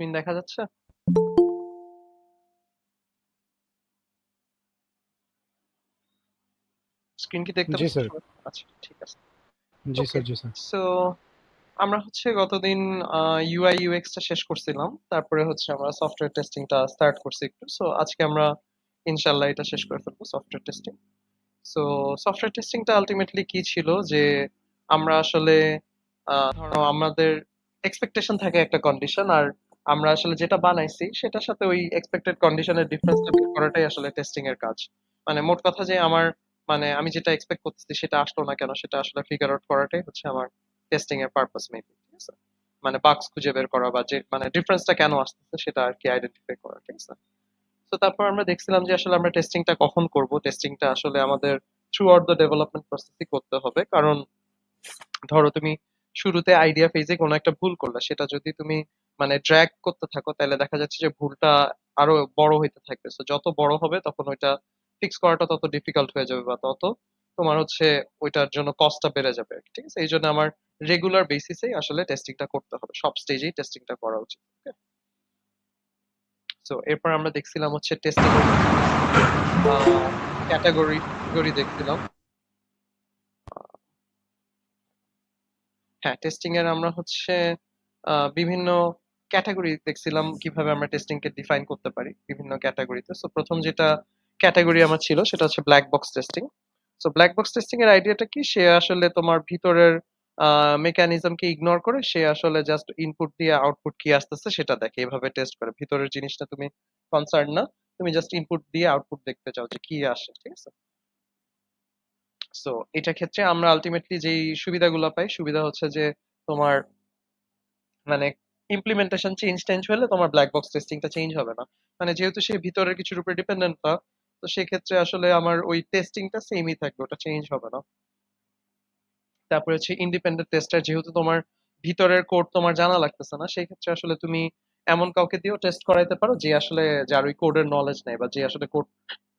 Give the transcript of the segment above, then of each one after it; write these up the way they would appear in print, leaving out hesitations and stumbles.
Screen দেখা যাচ্ছে? Screen কি দেখতে জি পাচ্ছ স্যার। সবাই? আচ্ছা, ঠিক আছে। জি ওকে। স্যার, জি স্যার। সো আমরা হচ্ছে গতদিন ইউআই ইউএক্স টা শেষ করছিলাম, তারপরে হচ্ছে আমরা সফটওয়্যার টেস্টিংটা স্টার্ট করছি একটু। সো আজকে আমরা ইনশাল্লাহ এটা শেষ করে ফেলবো, সফটওয়্যার টেস্টিং। সো সফটওয়্যার টেস্টিংটা আলটিমেটলি কি ছিল যে আমরা আসলে ধরো আমাদের এক্সপেকটেশন থাকে একটা কন্ডিশন, আর আমরা আসলে যেটা বানাইছি সেটার সাথে ওই এক্সপেক্টেড কন্ডিশনের ডিফারেন্সটা বের করাটাই আসলে টেস্টিং এর কাজ। মানে মোট কথা যে আমার মানে আমি যেটা এক্সপেক্ট করতেছি সেটা আসলো না কেন, সেটা আসলে ফিগার আউট করাটাই হচ্ছে আমার টেস্টিং এর পারপাস মেবি, ঠিক আছে? মানে বাগস খুঁজে বের করা বা যে মানে ডিফারেন্সটা কেন আসতেছে সেটা আর কি আইডেন্টিফাই করা, ঠিক আছে? তো তারপর আমরা দেখছিলাম যে আসলে আমরা টেস্টিংটা কখন করব। টেস্টিংটা আসলে আমাদের থ্রু আউট দ্য ডেভেলপমেন্ট প্রসেসই করতে হবে, কারণ ধরো তুমি শুরুতে আইডিয়া ফেজে কোনো একটা ভুল করলে, সেটা যদি তুমি মানে ড্র্যাগ করতে থাকো তাহলে দেখা যাচ্ছে যে ভুলটা আরো বড় হইতে থাকবে। তো যত বড় হবে তখন ওইটা ফিক্স করাটা তত ডিফিকাল্ট হয়ে যাবে, বা তত তোমার হচ্ছে ওইটার জন্য কস্টটা বেড়ে যাবে আর কি, ঠিক আছে? এই জন্য আমার রেগুলার বেসিসেই আসলে টেস্টিংটা করতে হবে, সব স্টেজেই টেস্টিংটা করা উচিত। তো এরপর আমরা দেখছিলাম হচ্ছে টেস্টিং এর ক্যাটাগরি দেখছিলাম। হ্যাঁ, টেস্টিং এর আমরা হচ্ছে বিভিন্ন ক্যাটাগরি দেখছিলাম, কিভাবে আমরা টেস্টিং কে ডিফাইন করতে পারি বিভিন্ন ক্যাটাগরিতে। সো প্রথম যেটা ক্যাটাগরি আমার ছিল সেটা হচ্ছে black box testing. So black box testing এর আইডিয়াটা কি, সে আসলে তোমার ভিতরের মেকানিজম কে ইগনোর করে সে আসলে জাস্ট ইনপুট দিয়ে আউটপুট কি আসতেছে সেটা দেখে, এভাবে টেস্ট করে। ভিতরের জিনিসটা তুমি কনসার্ন না, তুমি জাস্ট ইনপুট দিয়ে আউটপুট দেখতে চাও যে কি আসে, ঠিক আছে? সো এটা ক্ষেত্রে আমরা আলটিমেটলি যেই সুবিধাগুলো পাই, সুবিধা হচ্ছে যে তোমার মানে ইমপ্লিমেন্টেশন চেঞ্জ টেঞ্জ হলে তোমার ব্ল্যাক বক্স টেস্টিংটা চেঞ্জ হবে না। মানে যেহেতু সে ভিতরের কিছুর উপর ডিপেন্ডেন্ট না, তো সেক্ষেত্রে আসলে আমার ওই টেস্টিংটা সেমই থাকবে, ওটা চেঞ্জ হবে না। তারপরে হচ্ছে ইন্ডিপেন্ডেন্ট টেস্টার, যেহেতু তোমার ভিতরের কোড তোমার জানা লাগতেছে না, সেই ক্ষেত্রে আসলে তুমি এমন কাউকে দিয়েও টেস্ট করাইতে পারো যে আসলে যার ওই কোডের নলেজ নেই, বা যে আসলে কোড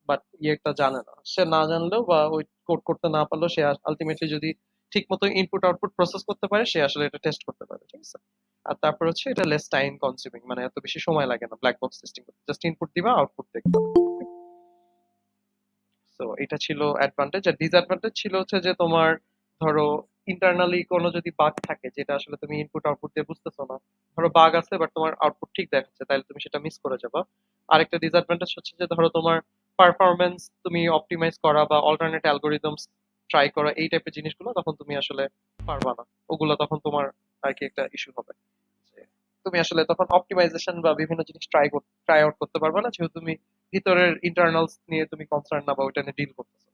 বাট ইয়েটা জানে না। সে না জানলেও বা ওই কোড করতে না পারলেও সে আলটিমেটলি যদি ঠিক মতো ইনপুট আউটপুট প্রসেস করতে পারে, সে আসলে এটা টেস্ট করতে পারে, ঠিক আছে? আর তারপর হচ্ছে এটা লেস টাইম কনজিউমিং, মানে এত বেশি সময় লাগে না ব্ল্যাক বক্স টেস্টিং করতে, জাস্ট ইনপুট দিবা আউটপুট দেখবা। তো এটা ছিল অ্যাডভান্টেজ। আর ডিসঅ্যাডভান্টেজ ছিল হচ্ছে যে তোমার ধরো ইন্টারনালি কোনো যদি বাগ থাকে যেটা আসলে তুমি ইনপুট আউটপুট দিয়ে বুঝতেছো না, ধরো বাগ আছে বাট তোমার আউটপুট ঠিক দেখাচ্ছে, তাহলে তুমি সেটা মিস করে যাবা। আরেকটা ডিসঅ্যাডভান্টেজ হচ্ছে যে ধরো তোমার পারফরমেন্স তুমি অপটিমাইজ করা বা অল্টারনেট অ্যালগোরিদমস ট্রাই করা, এই টাইপের জিনিসগুলো তখন তুমি আসলে পারবা না। ওগুলো তখন তোমার আর কি একটা ইস্যু হবে যে তুমি আসলে তখন অপটিমাইজেশন বা বিভিন্ন জিনিস ট্রাই আউট করতে পারবে না, যেহেতু তুমি ভিতরের ইন্টারনালস নিয়ে তুমি কনসার্ন না বা ওইটা নিয়ে ডিল করতেছো।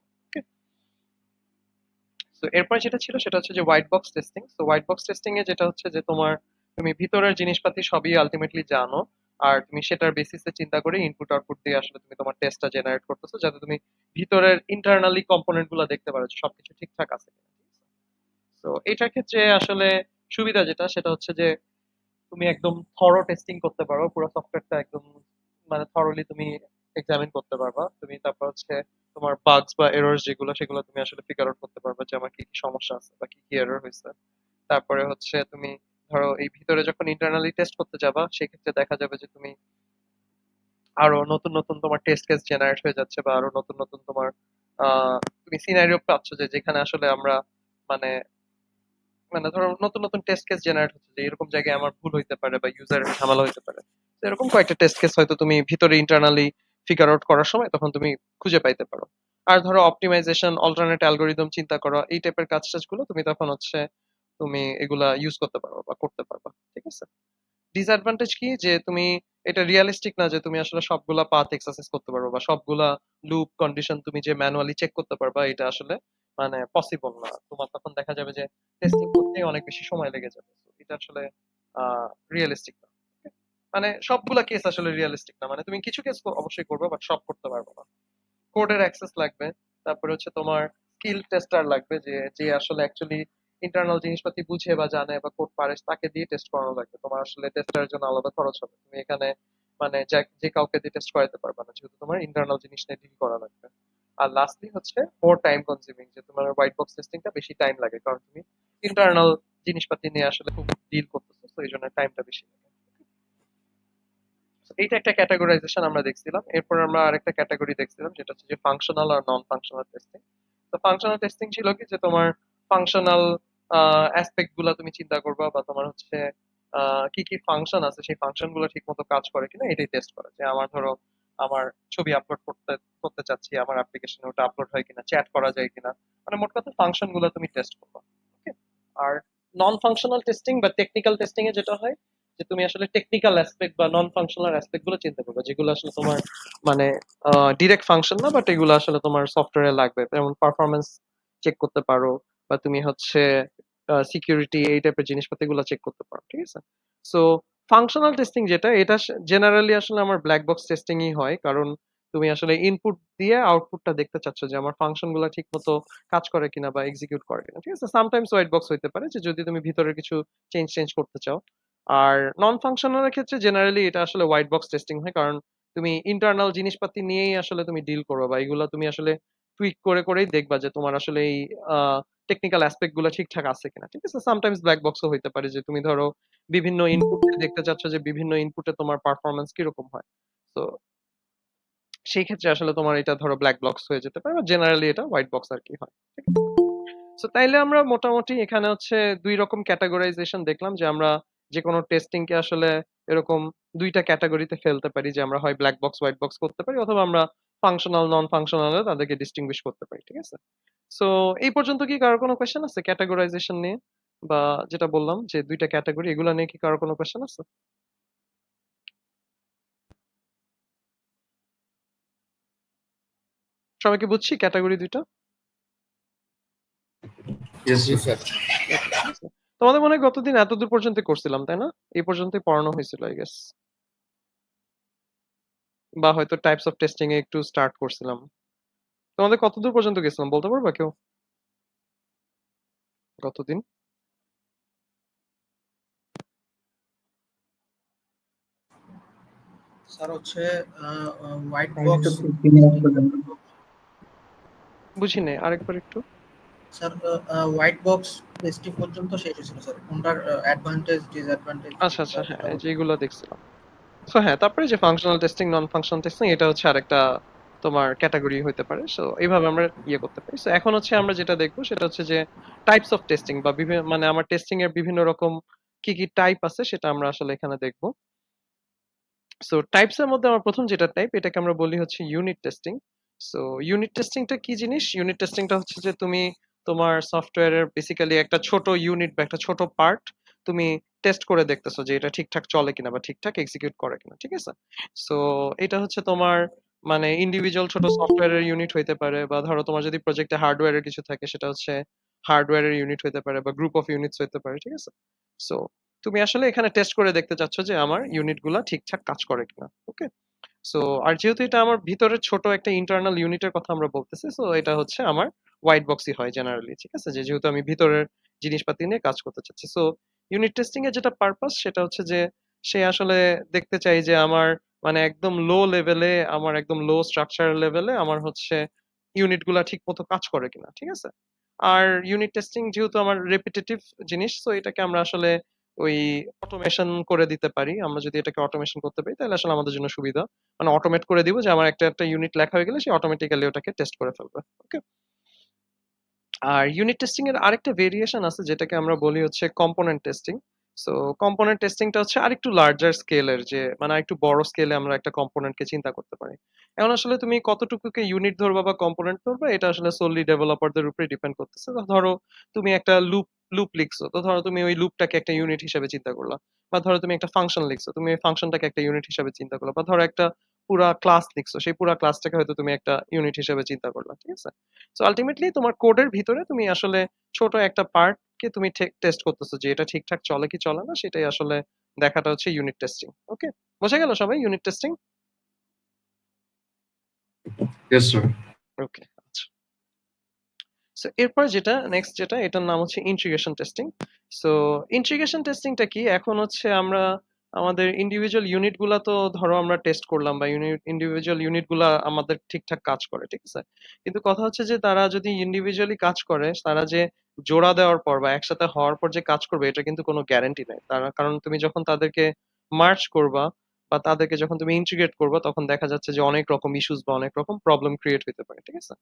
তো এরপরে যেটা ছিল সেটা হচ্ছে যে হোয়াইট বক্স টেস্টিং। তো হোয়াইট বক্স টেস্টিং এ যেটা হচ্ছে যে তোমার তুমি ভিতরের জিনিসপাতি সবই আলটিমেটলি জানো, আর তুমি সেটার বেসিসে চিন্তা করে ইনপুট আউটপুট দিয়ে আসলে তুমি তোমার টেস্টটা জেনারেট করতেছো, যাতে তুমি ভিতরের ইন্টারনালি কম্পোনেন্ট গুলো দেখতে পারো যে সবকিছু ঠিকঠাক আছে কিনা। তো এটার ক্ষেত্রে আসলে সুবিধা যেটা সেটা হচ্ছে যে তুমি একদম থরো টেস্টিং করতে পারো, পুরো সফটওয়্যারটা একদম মানে থরলি তুমি এক্সামিন করতে পারবা তুমি। তারপর হচ্ছে তোমার বাগস বা এরর্স যেগুলো সেগুলো তুমি আসলে ফিগার আউট করতে পারবা যে আমার কি কি সমস্যা আছে বা কি কি এরর হয়েছে। তারপরে হচ্ছে তুমি ধরো এই ভিতরে যখন ইন্টারনালি টেস্ট করতে যাবা, সেক্ষেত্রে দেখা যাবে যে তুমি আরো নতুন নতুন তোমার টেস্ট কেস জেনারেট হয়ে যাচ্ছে, বা আরো নতুন নতুন তোমার তুমি সিনারিও পাচ্ছ যে যেখানে আসলে আমরা মানে মানে ধরো নতুন নতুন টেস্ট কেস জেনারেট হচ্ছে যে এরকম জায়গায় আমার ভুল হইতে পারে বা ইউজার ঝামেলা হইতে পারে। তো এরকম কয়েকটা টেস্ট কেস হয়তো তুমি ভিতরে ইন্টারনালি ফিগার আউট করার সময় তখন তুমি খুঁজে পাইতে পারো। আর ধরো অপটিমাইজেশন, অল্টারনেট অ্যালগোরিদম চিন্তা করা, এই টাইপের কাজ টাজগুলো তুমি তখন হচ্ছে তুমি এগুলা ইউজ করতে পারো বা করতে পারবা, ঠিক আছে? ডিসঅ্যাডভান্টেজ কি, যে তুমি এটা রিয়েলিস্টিক না যে তুমি আসলে সবগুলা পাথ এক্সারসাইজ করতে পারবে বা সবগুলা লুপ কন্ডিশন তুমি যে ম্যানুয়ালি চেক করতে পারবা, এটা আসলে মানে পসিবল না। তোমার তখন দেখা যাবে যে টেস্টিং করতে অনেক বেশি সময় লেগে যাবে। তো এটা আসলে রিয়েলিস্টিক না। মানে সবগুলা কেস আসলে রিয়েলিস্টিক না, মানে তুমি কিছু কেস অবশ্যই করবে বাট সব করতে পারবে না। কোডের অ্যাক্সেস লাগবে। তারপরে হচ্ছে তোমার স্কিল টেস্টার লাগবে, যে যে আসলে অ্যাকচুয়ালি ইন্টারনাল জিনিসপাতি বুঝে বা জানে বা কোড পারে, তাকে দিয়ে টেস্ট করানো লাগবে। তোমার আসলে টেস্টারের জন্য আলাদা খরচ হবে, তুমি এখানে মানে যে কাউকে দিয়ে টেস্ট করাতে পারবে না, যেহেতু তোমার ইন্টারনাল জিনিস নিয়ে ডিল করা লাগবে। আর লাস্টলি হচ্ছে মোর টাইম কনজিউমিং, যে তোমার হোয়াইট বক্স টেস্টিংটা বেশি টাইম লাগে, কারণ তুমি ইন্টারনাল জিনিসপাতি নিয়ে আসলে খুব ডিল করতেছো, তো এই জন্য টাইমটা বেশি লাগে। এইটা একটা ক্যাটাগরাইজেশন আমরা দেখছিলাম। এরপর আমরা আরেকটা ক্যাটাগরি দেখছিলাম যেটা হচ্ছে যে ফাংশনাল আর নন ফাংশনাল টেস্টিং। তো ফাংশনাল টেস্টিং ছিল কি যে তোমার ফাংশনাল অ্যাসপেক্ট গুলা তুমি চিন্তা করবা, বা তোমার হচ্ছে কি কি ফাংশন আছে সেই ফাংশন গুলো ঠিক মতো কাজ করে কিনা এটাই টেস্ট করা। যে আমার ধরো আমার ছবি আপলোড করতে করতে চাচ্ছি, আমার অ্যাপ্লিকেশনে ওটা আপলোড হয় কিনা, চ্যাট করা যায় কিনা, মানে মোট কথা ফাংশন গুলো তুমি টেস্ট করবা। ওকে। আর নন ফাংশনাল টেস্টিং বা টেকনিক্যাল টেস্টিং এ যেটা হয় যে তুমি আসলে টেকনিক্যাল অ্যাসপেক্ট বা নন ফাংশনাল অ্যাসপেক্ট গুলো চিন্তা করবে, যেগুলো আসলে তোমার মানে ডিরেক্ট ফাংশন না, বাট এগুলো আসলে তোমার সফটওয়্যারে লাগবে। যেমন পারফরমেন্স চেক করতে পারো, বা তুমি হচ্ছে সিকিউরিটি এই টাইপের জিনিসপাতিগুলো চেক করতে পারো, ঠিক আছে? সো ফাংশনাল টেস্টিং যেটা, এটা জেনারেলি আসলে আমার ব্ল্যাক বক্স টেস্টিংই হয়, কারণ তুমি আসলে ইনপুট দিয়ে আউটপুটটা দেখতে চাচ্ছ যে আমার ফাংশন গুলো ঠিক মতো কাজ করে কিনা বা এক্সিকিউট করে কিনা, ঠিক আছে? সামটাইমস হোয়াইট বক্স হইতে পারে যে যদি তুমি ভিতরে কিছু চেঞ্জ চেঞ্জ করতে চাও। আর নন ফাংশনাল ক্ষেত্রে জেনারেলি এটা আসলে হোয়াইট বক্স টেস্টিং হয়, কারণ তুমি ইন্টারনাল জিনিসপাতি নিয়েই আসলে তুমি ডিল করবে, বা এগুলো তুমি আসলে টুইক করে করেই দেখবা যে তোমার আসলে এই টেকনিক্যাল অ্যাসপেক্ট গুলো ঠিকঠাক আছে কিনা, ঠিক আছে? সামটাইমস ব্ল্যাক বক্সও হইতে পারে যে তুমি ধরো বিভিন্ন ইনপুট দেখতে চাচ্ছ যে বিভিন্ন ইনপুটে তোমার পারফরমেন্স কিরকম হয়। তো সেই ক্ষেত্রে আসলে তোমার এটা ধরো ব্ল্যাক বক্স হয়ে যেতে পারে, জেনারেলি এটা হোয়াইট বক্স আর কি হয়। সো তাইলে আমরা মোটামুটি এখানে হচ্ছে দুই রকম ক্যাটাগরাইজেশন দেখলাম, যে আমরা যে কোনো টেস্টিং কে আসলে এরকম দুইটা ক্যাটাগরিতে ফেলতে পারি, যে আমরা হয় ব্ল্যাক বক্স হোয়াইট বক্স করতে পারি, অথবা আমরা ফাংশনাল নন ফাংশনাল তাদেরকে ডিস্টিংগুইশ করতে পারি, ঠিক আছে? সো এই পর্যন্ত কি কারো কোনো কোয়েশ্চেন আছে ক্যাটাগরাইজেশন নিয়ে, বা যেটা বললাম যে দুইটা ক্যাটাগরি, এগুলা নিয়ে কি কারো কোনো কোয়েশ্চেন আছে? সবাই কি বুঝছি ক্যাটাগরি দুইটা? Yes, sir. ওকে, ঠিক আছে। তোমাদের মনে হয় গতদিন এতদূর পর্যন্ত করছিলাম, তাই না? এই পর্যন্তই পড়ানো হয়েছিল আই গেস, বা হয়তো টাইপস অফ টেস্টিং এ একটু স্টার্ট করছিলাম। তোমাদের কতদূর পর্যন্ত গেছিলাম বলতে পারবা কেউ গতদিন? স্যার হচ্ছে white Thanks box to Christina. বুঝি নাই, আরেকবার একটু। স্যার হোয়াইট বক্স টেস্টিং পর্যন্ত শেষ হয়েছিল স্যার, কোনটার অ্যাডভান্টেজ ডিসঅ্যাডভান্টেজ আচ্ছা আচ্ছা, হ্যাঁ, এই যেগুলো দেখছিলাম। সো হ্যাঁ, তারপরে যে functional testing non functional testing, এটা হচ্ছে আরেকটা তোমার ক্যাটাগরি হইতে পারে। সো এইভাবে আমরা ইয়ে করতে পারি। সো এখন হচ্ছে আমরা যেটা দেখবো সেটা হচ্ছে যে টাইপস অফ টেস্টিং, বা বিভিন্ন মানে আমার টেস্টিং এর বিভিন্ন রকম কি কি টাইপ আছে সেটা আমরা আসলে এখানে দেখবো। সো টাইপস এর মধ্যে আমার প্রথম যেটা টাইপ, এটাকে আমরা বলি হচ্ছে ইউনিট টেস্টিং। সো ইউনিট টেস্টিংটা কি জিনিস? ইউনিট টেস্টিংটা হচ্ছে যে তুমি তোমার সফটওয়্যারের বেসিক্যালি একটা ছোট ইউনিট বা একটা ছোট পার্ট তুমি টেস্ট করে দেখতেছো যে এটা ঠিকঠাক চলে কিনা বা ঠিকঠাক এক্সিকিউট করে কিনা, ঠিক আছে? সো এটা হচ্ছে তোমার মানে ইন্ডিভিজুয়াল ছোট সফটওয়্যারের ইউনিট হইতে পারে, বা ধরো তোমার যদি প্রজেক্টে হার্ডওয়্যারের কিছু থাকে সেটা হচ্ছে হার্ডওয়্যারের ইউনিট হইতে পারে, বা গ্রুপ অফ ইউনিটস হইতে পারে, ঠিক আছে? সো তুমি আসলে এখানে টেস্ট করে দেখতে চাচ্ছ যে আমার ইউনিট গুলা ঠিকঠাক কাজ করে কিনা। ওকে। সো আর যেহেতু এটা আমার ভিতরের ছোট একটা ইন্টারনাল ইউনিটের কথা আমরা বলতেছি, সো এটা হচ্ছে আমার হোয়াইট বক্সই হয় জেনারেলি, ঠিক আছে? যে যেহেতু আমি ভিতরের জিনিসপাতি নিয়ে কাজ করতে চাচ্ছি। সো ইউনিট টেস্টিং এর যেটা পারপাস সেটা হচ্ছে যে সে আসলে দেখতে চাই যে আমার মানে একদম লো লেভেলে, আমার একদম লো স্ট্রাকচার লেভেলে আমার হচ্ছে ইউনিট গুলা ঠিক মতো কাজ করে কিনা, ঠিক আছে? আর ইউনিট টেস্টিং যেহেতু আমার রেপিটেটিভ জিনিস, তো এটাকে আমরা আসলে ওই অটোমেশন করে দিতে পারি। আমরা যদি এটাকে অটোমেশন করতে পারি তাহলে আসলে আমাদের জন্য সুবিধা। মানে অটোমেট করে দিব যে আমার একটা একটা ইউনিট লেখা হয়ে গেলে সে অটোমেটিক্যালি ওটাকে টেস্ট করে ফেলবে। ওকে। আর ইউনিট টেস্টিং এর আরেকটা ভেরিয়েশন আছে যেটাকে আমরা বলি হচ্ছে কম্পোনেন্ট টেস্টিং। সো কম্পোনেন্ট টেস্টিংটা হচ্ছে আরেকটু লার্জার স্কেলের, যে মানে আরেকটু বড় স্কেলে আমরা একটা কম্পোনেন্টকে চিন্তা করতে পারি। এখন আসলে তুমি কতটুকুকে ইউনিট ধরবা বা কম্পোনেন্ট ধরবা এটা আসলে সোললি ডেভেলপারদের উপরে ডিপেন্ড করতেছে। তো ধরো তুমি একটা লুপ লুপ লিখছো, তো ধরো তুমি ওই লুপটাকে একটা ইউনিট হিসেবে চিন্তা করলা, বা ধরো তুমি একটা ফাংশন লিখছো, তুমি ওই ফাংশনটাকে একটা ইউনিট হিসেবে চিন্তা করলা, বা ধরো একটা পুরা ক্লাস লিখছো, সেই পুরা ক্লাসটাকে হয়তো তুমি একটা ইউনিট হিসেবে চিন্তা করলা, ঠিক আছে? সো আলটিমেটলি তোমার কোডের ভিতরে তুমি আসলে ছোট একটা পার্ট কে তুমি টেস্ট করতেছো যে এটা ঠিকঠাক চলে কি চলে না, সেটাই আসলে দেখাটা হচ্ছে ইউনিট টেস্টিং। ওকে, বোঝা গেল সবাই ইউনিট টেস্টিং? Yes, sir. ওকে, আচ্ছা। সো এরপর যেটা নেক্সট, যেটা এটার নাম হচ্ছে ইন্টিগ্রেশন টেস্টিং। সো ইন্টিগ্রেশন টেস্টিংটা কি? এখন হচ্ছে আমরা আমাদের ইন্ডিভিজুয়াল ইউনিট গুলা তো ধরো আমরা টেস্ট করলাম, বা ইন্ডিভিজুয়াল ইউনিট গুলা আমাদের ঠিকঠাক কাজ করে, ঠিক আছে? কিন্তু কথা হচ্ছে যে তারা যদি ইন্ডিভিজুয়ালি কাজ করে, তারা যে জোড়া দেওয়ার পর বা একসাথে হওয়ার পর যে কাজ করবে এটা কিন্তু কোনো গ্যারান্টি নাই তারা, কারণ তুমি যখন তাদেরকে মার্জ করবা বা তাদেরকে যখন তুমি ইন্টিগ্রেট করবে তখন দেখা যাচ্ছে যে অনেক রকম ইস্যুস বা অনেক রকম প্রবলেম ক্রিয়েট হতে পারে, ঠিক আছে?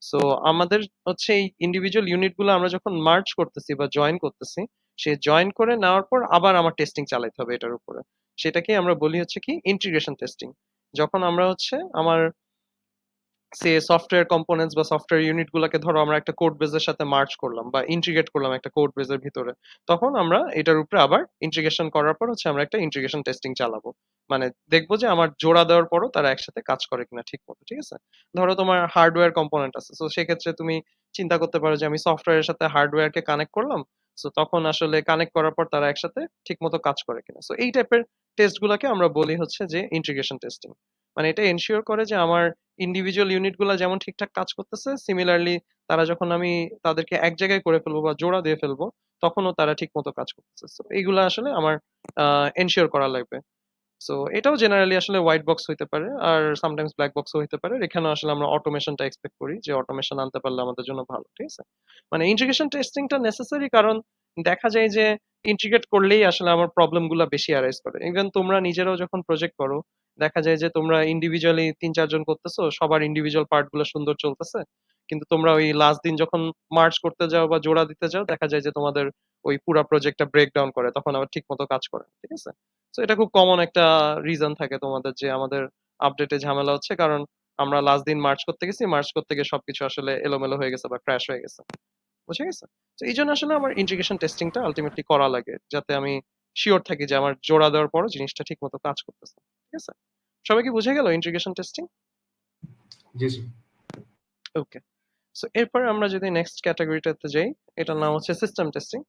সো আমাদের হচ্ছে এই ইন্ডিভিজুয়াল ইউনিটগুলো আমরা যখন মার্জ করতেছি বা জয়েন করতেছি, সে জয়েন করে নেওয়ার পর আবার আমার টেস্টিং চালাতে হবে এটার উপরে। সেটাকে আমরা বলি হচ্ছে কি ইন্টিগ্রেশন টেস্টিং। যখন আমরা হচ্ছে আমার সে সফটওয়্যার কম্পোনেন্টস বা সফটওয়্যার ইউনিট গুলাকে ধরো আমরা একটা কোড বেজের সাথে মার্জ করলাম বা ইন্টিগ্রেট করলাম একটা কোড বেজের ভিতরে, তখন আমরা এটার উপরে আবার ইন্টিগ্রেশন করার পর হচ্ছে আমরা একটা ইন্টিগ্রেশন টেস্টিং চালাবো। মানে দেখবো যে আমার জোড়া দেওয়ার পরও তারা একসাথে কাজ করে কিনা ঠিক মতো, ঠিক আছে? ধরো তোমার হার্ডওয়্যার কম্পোনেন্ট আছে, তো সেক্ষেত্রে তুমি চিন্তা করতে পারো যে আমি সফটওয়্যারের সাথে হার্ডওয়্যারকে কানেক্ট করলাম, তো তখন আসলে কানেক্ট করার পর তারা একসাথে ঠিক মতো কাজ করে কিনা। তো এই টাইপের টেস্ট গুলাকে আমরা বলি হচ্ছে যে ইন্টিগ্রেশন টেস্টিং। মানে এটা এনশিওর করে যে আমার ইন্ডিভিজুয়াল ইউনিট গুলা যেমন ঠিকঠাক কাজ করতেছে, সিমিলারলি তারা যখন আমি তাদেরকে এক জায়গায় করে ফেলবো বা জোড়া দিয়ে ফেলবো, তখনও তারা ঠিক মতো কাজ করতেছে। So, এইগুলা আসলে আমার এনশিওর করা লাগবে। সো এটাও জেনারেলি আসলে হোয়াইট বক্স হইতে পারে, আর সামটাইমস ব্ল্যাক বক্সও হইতে পারে। এখানেও আসলে আমরা অটোমেশনটা এক্সপেক্ট করি যে অটোমেশন আনতে পারলে আমাদের জন্য ভালো, ঠিক আছে? মানে ইন্টিগ্রেশন টেস্টিংটা নেসেসারি, কারণ দেখা যায় যে ইন্টিগ্রেট করলেই আসলে আমার প্রবলেম গুলা বেশি অ্যারাইজ করে। ইভেন তোমরা নিজেরাও যখন প্রজেক্ট করো, দেখা যায় যে তোমরা ইন্ডিভিজুয়ালি ৩-৪ জন করতেছো, সবার ইন্ডিভিজুয়াল পার্ট গুলো সুন্দর চলতেছে, কিন্তু তোমরা ওই লাস্ট দিন যখন মার্চ করতে যাও বা জোড়া দিতে যাও, দেখা যায় যে তোমাদের ওই পুরা প্রজেক্টটা ব্রেক ডাউন করে, তখন আবার ঠিক মতো কাজ করে না, ঠিক আছে? তো এটা খুব কমন একটা রিজন থাকে তোমাদের যে আমাদের আপডেটে ঝামেলা হচ্ছে, কারণ আমরা লাস্ট দিন মার্চ করতে গেছি, মার্চ করতে গিয়ে সবকিছু আসলে এলোমেলো হয়ে গেছে বা ক্র্যাশ হয়ে গেছে, বুঝে গেছে? তো এই জন্য আসলে আমার ইন্টিগ্রেশন টেস্টিংটা আলটিমেটলি করা লাগে, যাতে আমি শিওর থাকি যে আমার জোড়া দেওয়ার পরও জিনিসটা ঠিক মতো কাজ করতেছে, ঠিক আছে? সবাই কি বুঝে গেল ইন্টিগ্রেশন টেস্টিং? জি স্যার। ওকে। সো এরপরে আমরা যদি নেক্সট ক্যাটাগরিটাতে যাই, এটার নাম হচ্ছে সিস্টেম টেস্টিং।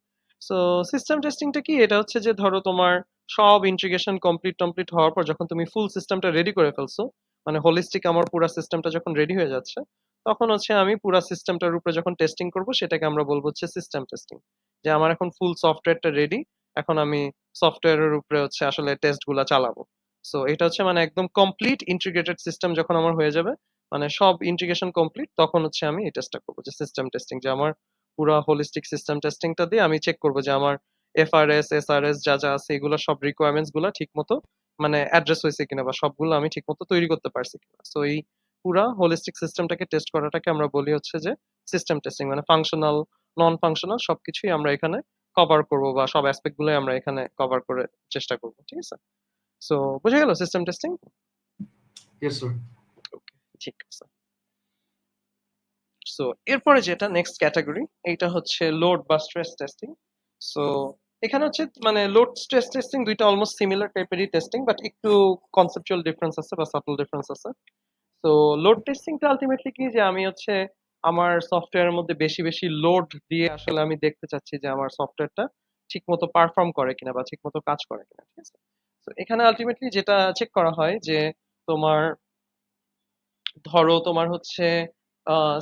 সো সিস্টেম টেস্টিংটা কি? এটা হচ্ছে যে ধরো তোমার সব ইন্টিগ্রেশন কমপ্লিট হওয়ার পর যখন তুমি ফুল সিস্টেমটা রেডি করে ফেলছো, মানে হোলিস্টিক আমার পুরো সিস্টেমটা যখন রেডি হয়ে যাচ্ছে, তখন হচ্ছে আমি পুরো সিস্টেমটার উপরে যখন টেস্টিং করব, সেটাকে আমরা বলবো হচ্ছে সিস্টেম টেস্টিং। যে আমার এখন ফুল সফটওয়্যারটা রেডি, এখন আমি সফটওয়্যারের উপরে হচ্ছে আসলে টেস্ট গুলা চালাবো। সো এটা হচ্ছে মানে একদম কমপ্লিট ইন্টিগ্রেটেড সিস্টেম যখন আমার হয়ে যাবে, মানে সব ইন্টিগ্রেশন কমপ্লিট, তখন হচ্ছে আমি এই টেস্টটা করবো যে সিস্টেম টেস্টিং, যে আমার পুরো হোলিস্টিক সিস্টেম টেস্টিংটা দিয়ে আমি চেক করবো যে আমার এফআরএস এসআরএস যা যা আছে এগুলো সব রিকোয়ারমেন্টস গুলো ঠিক মতো মানে অ্যাড্রেস হয়েছে কিনা বা সবগুলো আমি ঠিক মতো তৈরি করতে পারছি কিনা। সো এই পুরা হোলিস্টিক সিস্টেমটাকে টেস্ট করাটাকে আমরা বলি হচ্ছে যে সিস্টেম টেস্টিং। মানে ফাংশনাল, নন ফাংশনাল সবকিছুই আমরা এখানে কভার করবো বা সব অ্যাসপেক্ট গুলোই আমরা এখানে কভার করে চেষ্টা করবো, ঠিক আছে? সো বুঝে গেল সিস্টেম টেস্টিং? Yes sir. ঠিক আছে। সো এরপরে যেটা নেক্সট ক্যাটাগরি, এইটা হচ্ছে লোড বা স্ট্রেস টেস্টিং। সো এখানে হচ্ছে মানে লোড স্ট্রেস টেস্টিং দুইটা অলমোস্ট সিমিলার টাইপেরই টেস্টিং, বাট একটু কনসেপচুয়াল ডিফারেন্স আছে বা সাটল ডিফারেন্স আছে। তো লোড টেস্টিংটা আলটিমেটলি কি, যে আমি হচ্ছে আমার সফটওয়্যারের মধ্যে বেশি বেশি লোড দিয়ে আসলে আমি দেখতে চাচ্ছি যে আমার সফটওয়্যারটা ঠিক মতো পারফর্ম করে কিনা বা ঠিক মতো কাজ করে কিনা, ঠিক আছে? তো এখানে আলটিমেটলি যেটা চেক করা হয় যে তোমার ধরো তোমার হচ্ছে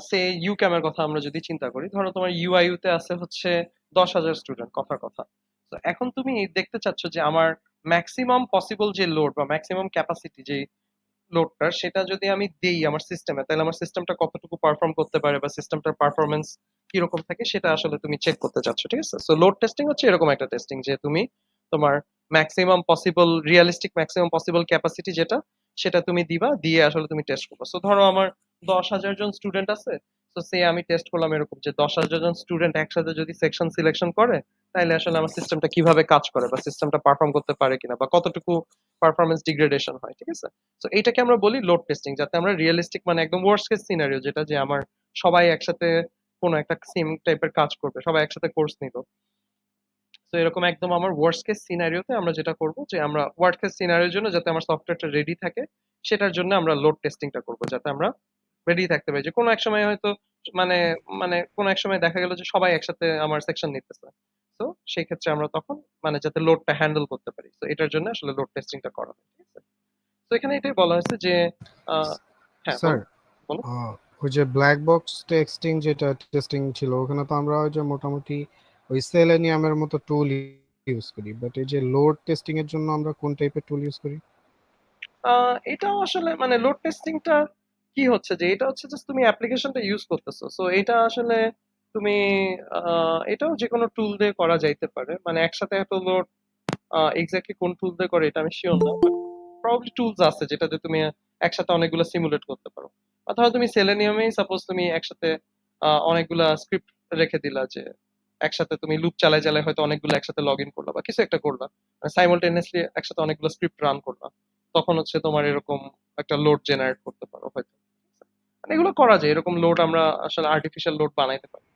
সে ইউক্যামের কথা আমরা যদি চিন্তা করি, ধরো তোমার ইউআইইউ তে আছে হচ্ছে 10,000 স্টুডেন্ট, কথার কথা। তো এখন তুমি দেখতে চাচ্ছ যে আমার ম্যাক্সিমাম পসিবল যে লোড বা ম্যাক্সিমাম ক্যাপাসিটি যে লোডটা, সেটা যদি আমি দেই আমার সিস্টেমে, তাহলে আমার সিস্টেমটা কতটুকু পারফর্ম করতে পারে বা সিস্টেমটার পারফরমেন্স কিরকম থাকে সেটা আসলে তুমি চেক করতে চাচ্ছ, ঠিক আছে? সো লোড টেস্টিং হচ্ছে এরকম একটা টেস্টিং যে তুমি তোমার maximum possible realistic maximum possible capacity যেটা, সেটা তুমি দিবা, দিয়ে আসলে তুমি টেস্ট করবে। সো ধরো আমার 10,000 জন স্টুডেন্ট আছে, তো সে আমি টেস্ট করলাম এরকম যে 10,000 জন স্টুডেন্ট একসাথে যদি সেকশন সিলেকশন করে, তাহলে আসলে আমার সিস্টেমটা কিভাবে কাজ করে বা সিস্টেমটা পারফর্ম করতে পারে কিনা বা কতটুকু পারফরমেন্স ডিগ্রেডেশন হয়, ঠিক আছে? তো এইটাকে আমরা বলি লোড টেস্টিং, যাতে আমরা রিয়েলিস্টিক মানে একদম ওয়ার্স্ট কেস সিনারিও যেটা, যে আমার সবাই একসাথে কোনো একটা সেম টাইপের কাজ করবে, সবাই একসাথে কোর্স নিল। তো এরকম একদম আমার ওয়ার্স্ট কেস সিনারিওতে আমরা যেটা করব যে আমরা ওয়ার্স্ট কেস সিনারিওর জন্য যাতে আমার সফটওয়্যারটা রেডি থাকে, সেটার জন্য আমরা লোড টেস্টিংটা করব, যাতে আমরা রেডি থাকতে পারি যে কোনো এক সময় হয়তো মানে মানে কোনো এক সময় দেখা গেল যে সবাই একসাথে আমার সেকশন নিতেছে। তো সেই ক্ষেত্রে আমরা তখন মানে যাতে লোডটা হ্যান্ডেল করতে পারি, তো এটার জন্য আসলে লোড টেস্টিংটা করা হয়, ঠিক আছে? তো এখানে এটাই বলা হয়েছে যে আহ, হ্যাঁ স্যার, বলো বলো। ওই যে ব্ল্যাক বক্স টেস্টিং যেটা টেস্টিং ছিল, ওখানে তো আমরা ওই যে মোটামুটি ওই সেলেনিয়ামের মতো টুল ইউজ করি, বাট এই যে লোড টেস্টিং এর জন্য আমরা কোন টাইপের টুল ইউজ করি? এটাও আসলে মানে লোড টেস্টিংটা কি হচ্ছে যে এটা হচ্ছে জাস্ট তুমি অ্যাপ্লিকেশনটা ইউজ করতেছো, সো এটা আসলে তুমি এটাও যে কোনো টুল দিয়ে করা যাইতে পারে, মানে একসাথে এত লোড এক্স্যাক্টলি কোন টুল দিয়ে করে এটা আমি শিওর না, প্রবাবলি টুলস আছে যেটাতে তুমি একসাথে অনেকগুলো সিমুলেট করতে পারো। বা ধরো তুমি সেলেনিয়ামেই সাপোজ তুমি একসাথে অনেকগুলা স্ক্রিপ্ট রেখে দিলা যে একসাথে তুমি লুপ চালায় চালায় হয়তো অনেকগুলো একসাথে লগ ইন করলা বা কিছু একটা করলা, সাইমultaneously একসাথে অনেকগুলো স্ক্রিপ্ট রান করলা, তখন হচ্ছে তোমার এরকম একটা লোড জেনারেট করতে পারো হয়তো। মানে এগুলো করা যায়, এরকম লোড আমরা আসলে আর্টিফিশিয়াল লোড বানাইতে পারি।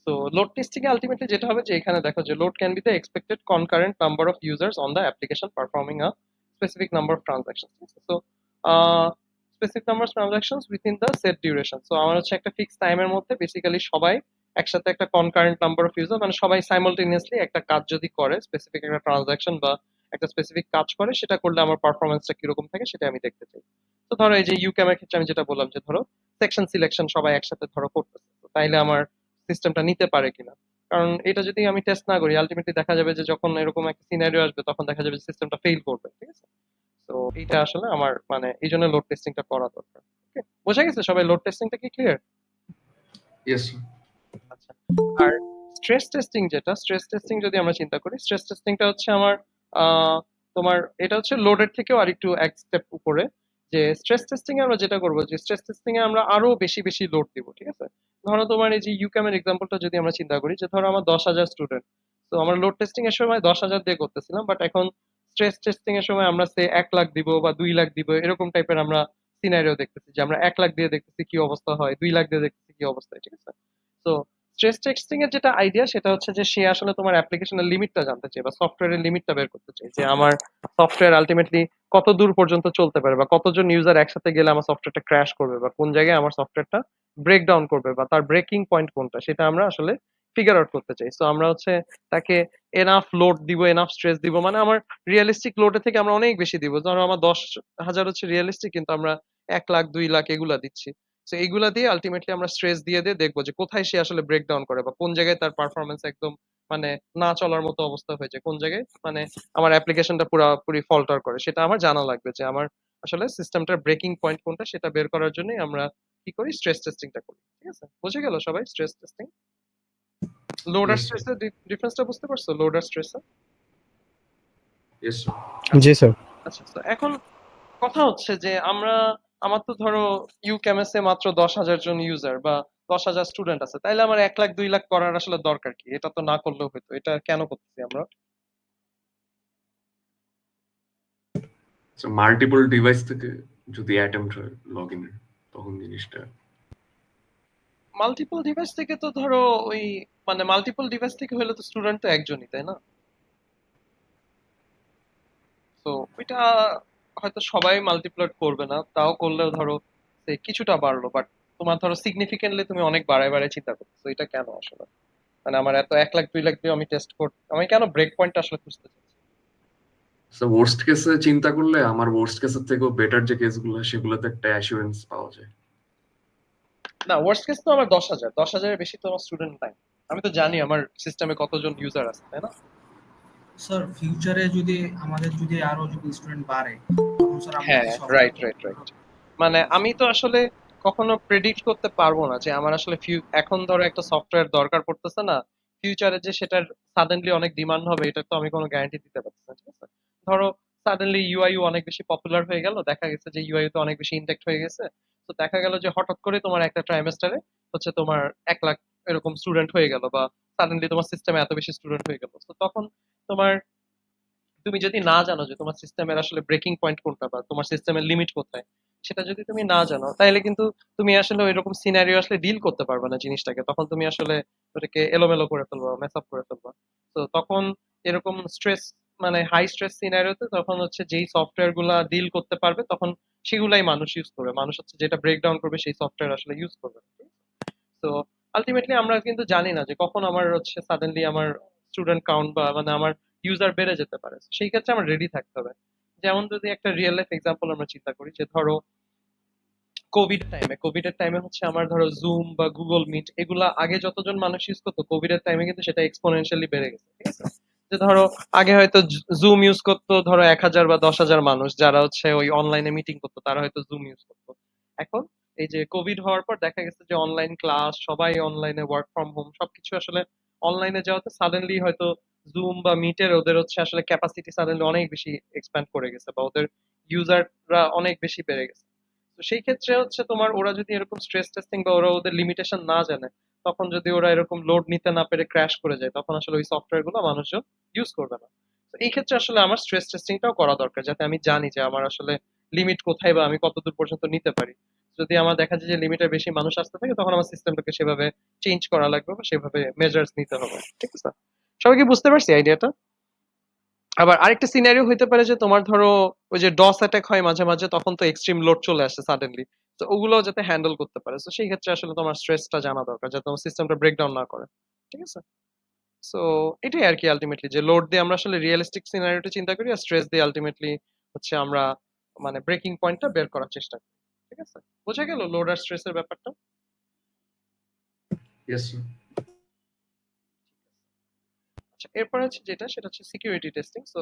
তো লোড টেস্টিং এ আলটিমেটলি যেটা হবে যে এখানে দেখো যে load can be the expected concurrent number of users on the application performing a specific number of transaction. So specific number of transactions within the set duration. So আমার হচ্ছে একটা fix টাইমের মধ্যে বেসিক্যালি সবাই একসাথে একটা কনকারেন্ট নাম্বার অফ ইউজার, মানে সবাই সাইমালটেনিয়াসলি একটা কাজ যদি করে, স্পেসিফিক একটা ট্রানজাকশন বা একটা স্পেসিফিক কাজ করে, সেটা করলে আমার পারফরমেন্সটা কিরকম থাকে সেটা আমি দেখতে চাই। তো ধরো এই যে ইউক্যামের ক্ষেত্রে আমি যেটা বললাম যে ধরো সেকশন সিলেকশন সবাই একসাথে ধরো করতেছে, তো তাইলে আমার সিস্টেমটা নিতে পারে কিনা। কারণ এটা যদি আমি টেস্ট না করি আলটিমেটলি দেখা যাবে যে যখন এরকম একটা সিনারিও আসবে তখন দেখা যাবে যে সিস্টেমটা ফেল করবে, ঠিক আছে। তো এইটা আসলে আমার মানে এই জন্য লোড টেস্টিংটা করা দরকার। ওকে, বোঝা গেছে সবাই? লোড টেস্টিংটা কি ক্লিয়ার? Yes, sir. আচ্ছা। আর স্ট্রেস টেস্টিং, যেটা স্ট্রেস টেস্টিং যদি আমরা চিন্তা করি, স্ট্রেস টেস্টিংটা হচ্ছে আমার তোমার এটা হচ্ছে লোডের থেকেও আরেকটু এক স্টেপ উপরে। যে স্ট্রেস টেস্টিং এ আমরা যেটা করবো যে স্ট্রেস টেস্টিং এ আমরা আরো বেশি বেশি লোড দিব, ঠিক আছে। ধরো তোমার এই যে ইউক্যামের এক্সাম্পলটা যদি আমরা চিন্তা করি যে ধরো আমার 10,000 স্টুডেন্ট, তো আমরা লোড টেস্টিং এর সময় 10,000 দিয়ে করতেছিলাম, বাট এখন স্ট্রেস টেস্টিং এর সময় আমরা সে 1 লাখ দিব বা 2 লাখ দিব, এরকম টাইপের আমরা সিনারিও দেখতেছি যে আমরা 1 লাখ দিয়ে দেখতেছি কি অবস্থা হয়, 2 লাখ দিয়ে দেখতেছি কি অবস্থা হয়, ঠিক আছে। তো স্ট্রেস টেস্টিং এর যেটা আইডিয়া সেটা হচ্ছে যে সে আসলে তোমার অ্যাপ্লিকেশনের লিমিটটা জানতে চায় বা সফটওয়্যারের লিমিটটা বের করতে চায়, যে আমার সফটওয়্যার আলটিমেটলি কত দূর পর্যন্ত চলতে পারে বা কতজন ইউজার একসাথে গেলে আমার সফটওয়্যারটা ক্র্যাশ করবে বা কোন জায়গায় আমার সফটওয়্যারটা ব্রেক ডাউন করবে বা তার ব্রেকিং পয়েন্ট কোনটা, সেটা আমরা আসলে ফিগার আউট করতে চাই। সো আমরা হচ্ছে তাকে এনাফ লোড দিব, এনাফ স্ট্রেস দিব, মানে আমার রিয়েলিস্টিক লোডের থেকে আমরা অনেক বেশি দিব। ধরো আমার 10,000 হচ্ছে রিয়েলিস্টিক, কিন্তু আমরা 1 লাখ 2 লাখ এগুলা দিচ্ছি। তো এইগুলা দিয়ে আলটিমেটলি আমরা স্ট্রেস দিয়ে দিয়ে দেখবো যে কোথায় সে আসলে ব্রেক ডাউন করে বা কোন জায়গায় তার পারফরমেন্স একদম মানে না চলার মতো অবস্থা হয়ে যায়, কোন জায়গায় মানে আমার অ্যাপ্লিকেশনটা পুরোপুরি ফল্টার করে, সেটা আমার জানা লাগবে যে আমার আসলে সিস্টেমটার ব্রেকিং পয়েন্ট কোনটা, সেটা বের করার জন্যই আমরা কি করি, স্ট্রেস টেস্টিংটা করি, ঠিক আছে। বুঝে গেল সবাই স্ট্রেস টেস্টিং? লোড আর Yes, sir. স্ট্রেসের ডিফারেন্সটা বুঝতে পারছো? লোড আর স্ট্রেস। Yes, sir. জি স্যার। আচ্ছা, তো এখন কথা হচ্ছে যে আমার তো ধরো ইউক্যামএস এ মাত্র 10,000 জন ইউজার বা 10,000 স্টুডেন্ট আছে, তাইলে আমার 1 লাখ 2 লাখ করার আসলে দরকার কি? এটা তো না করলেও হতো, এটা কেন করতেছি আমরা? So multiple device থেকে যদি attempt হয় login এর তখন জিনিসটা মাল্টিপল ডিভাইস থেকে তো ধরো ওই মানে মাল্টিপল ডিভাইস থেকে হলে তো স্টুডেন্ট তো একজনই, তাই না? তো ওইটা হয়তো সবাই মাল্টিপ্লয়েড করবে না, তাও করলেও ধরো সে কিছুটা বাড়লো, বাট তোমার ধরো সিগনিফিকেন্টলি তুমি অনেক বাড়ায় বাড়ায় চিন্তা করছো, এটা কেন আসলে? মানে আমার এত 1 লাখ 2 লাখ দিয়ে আমি টেস্ট করতে, আমি কেন ব্রেক পয়েন্ট আসলে খুঁজতে চাচ্ছি? সো ওয়ার্স্ট কেসে চিন্তা করলে আমার ওয়ার্স্ট কেসের থেকেও বেটার যে কেসগুলো সেগুলোতে একটা অ্যাসুরেন্স পাওয়া যায়। না, ওয়ার্স্ট কেস তো আমার 10,000, 10,000 এর বেশি তো আমার স্টুডেন্ট নাই, আমি তো জানি আমার সিস্টেমে কতজন ইউজার আছে, তাই না? স্যার ফিউচারে যদি আরো স্টুডেন্ট বাড়ে তখন স্যার আমরা হ্যাঁ, কি রাইট রাইট রাইট। মানে আমি তো আসলে কখনো প্রেডিক্ট করতে পারবো না যে আমার আসলে এখন ধরো একটা সফটওয়্যার দরকার পড়তেছে না, ফিউচারে যে সেটার সাডেনলি অনেক ডিমান্ড হবে, এটা তো আমি কোনো গ্যারান্টি দিতে পারছি না, ঠিক আছে। ধরো সাডেনলি ইউআইইউ অনেক বেশি পপুলার হয়ে গেল, দেখা গেছে যে ইউআইইউ তো অনেক বেশি ইনটেক্ট হয়ে গেছে, তো দেখা গেল যে হঠাৎ করে তোমার একটা ট্রাইমেস্টারে হচ্ছে তোমার 1 লাখ এরকম স্টুডেন্ট হয়ে গেল, বা সাডেনলি তোমার সিস্টেমে এত বেশি স্টুডেন্ট হয়ে গেল, তো তখন তোমার তুমি যদি না জানো যে তোমার সিস্টেমের আসলে ব্রেকিং পয়েন্ট কোনটা বা তোমার সিস্টেমের লিমিট কোথায়, সেটা যদি তুমি না জানো, তাহলে কিন্তু তুমি আসলে ওইরকম সিনারিও আসলে ডিল করতে পারবে না জিনিসটাকে, তখন তুমি আসলে ওটাকে এলোমেলো করে ফেলবা, মেস আপ করে ফেলবা। তো তখন এরকম স্ট্রেস মানে হাই স্ট্রেস সিনারিওতে তখন হচ্ছে যেই সফটওয়্যার গুলা ডিল করতে পারবে তখন সেগুলাই মানুষ ইউজ করবে, মানুষ হচ্ছে যেটা ব্রেকডাউন করবে সেই সফটওয়্যার আসলে ইউজ করবে। তো আলটিমেটলি আমরা কিন্তু জানি না যে কখন আমার হচ্ছে সাডেনলি আমার স্টুডেন্ট কাউন্ট বা মানে আমার ইউজার বেড়ে যেতে পারে, সেই ক্ষেত্রে আমার রেডি থাকতে হবে। যেমন যদি একটা রিয়েল লাইফ এক্সাম্পল আমরা চিন্তা করি, যে ধরো কোভিড এর টাইমে হচ্ছে আমার ধরো জুম বা গুগল মিট এগুলা আগে যতজন মানুষ ইউজ করতো, কোভিড এর টাইমে কিন্তু সেটা এক্সপোনেনশিয়ালি বেড়ে গেছে, ঠিক আছে। যে ধরো আগে হয়তো জুম ইউজ করতো ধরো 1,000 বা 10,000 মানুষ, যারা হচ্ছে ওই অনলাইনে মিটিং করতো তারা হয়তো জুম ইউজ করতো। এখন এই যে কোভিড হওয়ার পর দেখা গেছে যে অনলাইন ক্লাস, সবাই অনলাইনে ওয়ার্ক ফ্রম হোম, সবকিছু আসলে অনলাইনে যাওয়াতে সাডেনলি হয়তো জুম বা মিটের ওদের হচ্ছে আসলে ক্যাপাসিটি সাডেনলি অনেক বেশি এক্সপ্যান্ড করে গেছে বা ওদের ইউজাররা অনেক বেশি বেড়ে গেছে। তো সেই ক্ষেত্রে হচ্ছে তোমার ওরা যদি এরকম স্ট্রেস টেস্টিং বা ওরা ওদের লিমিটেশন না জানে, তখন যদি ওরা এরকম লোড নিতে না পেরে ক্র্যাশ করে যায়, তখন আসলে ওই সফটওয়্যার গুলো মানুষজন ইউজ করবে না। তো এই ক্ষেত্রে আসলে আমার স্ট্রেস টেস্টিংটাও করা দরকার, যাতে আমি জানি যে আমার আসলে লিমিট কোথায় বা আমি কতদূর পর্যন্ত নিতে পারি। যদি আমার দেখা যায় যে লিমিটের বেশি মানুষ আসতে থাকে, তখন আমার সিস্টেমটাকে সেভাবে চেঞ্জ করা লাগবে বা সেভাবে মেজার্স নিতে হবে। ঠিক আছে? সবাই কি বুঝতে পারছি আইডিয়াটা? আবার আরেকটা সিনারিও হইতে পারে যে তোমার ধরো ওই যে ডস অ্যাটাক হয় মাঝে মাঝে, তখন তো এক্সট্রিম লোড চলে আসে সাডেনলি। তো ওগুলো যাতে হ্যান্ডেল করতে পারে, তো সেই ক্ষেত্রে আসলে তোমার স্ট্রেসটা জানা দরকার, যাতে তোমার সিস্টেমটা ব্রেকডাউন না করে। ঠিক আছে? সো এটাই আর কি আলটিমেটলি, যে লোড দিয়ে আমরা আসলে রিয়েলিস্টিক সিনারিওটা চিন্তা করি, আর স্ট্রেস দিয়ে আলটিমেটলি হচ্ছে আমরা মানে ব্রেকিং পয়েন্টটা বের করার চেষ্টা করি। ঠিক আছে? বোঝা গেল লোড আর স্ট্রেসের ব্যাপারটা? Yes sir. আচ্ছা, এরপর হচ্ছে যেটা, সেটা হচ্ছে security testing. So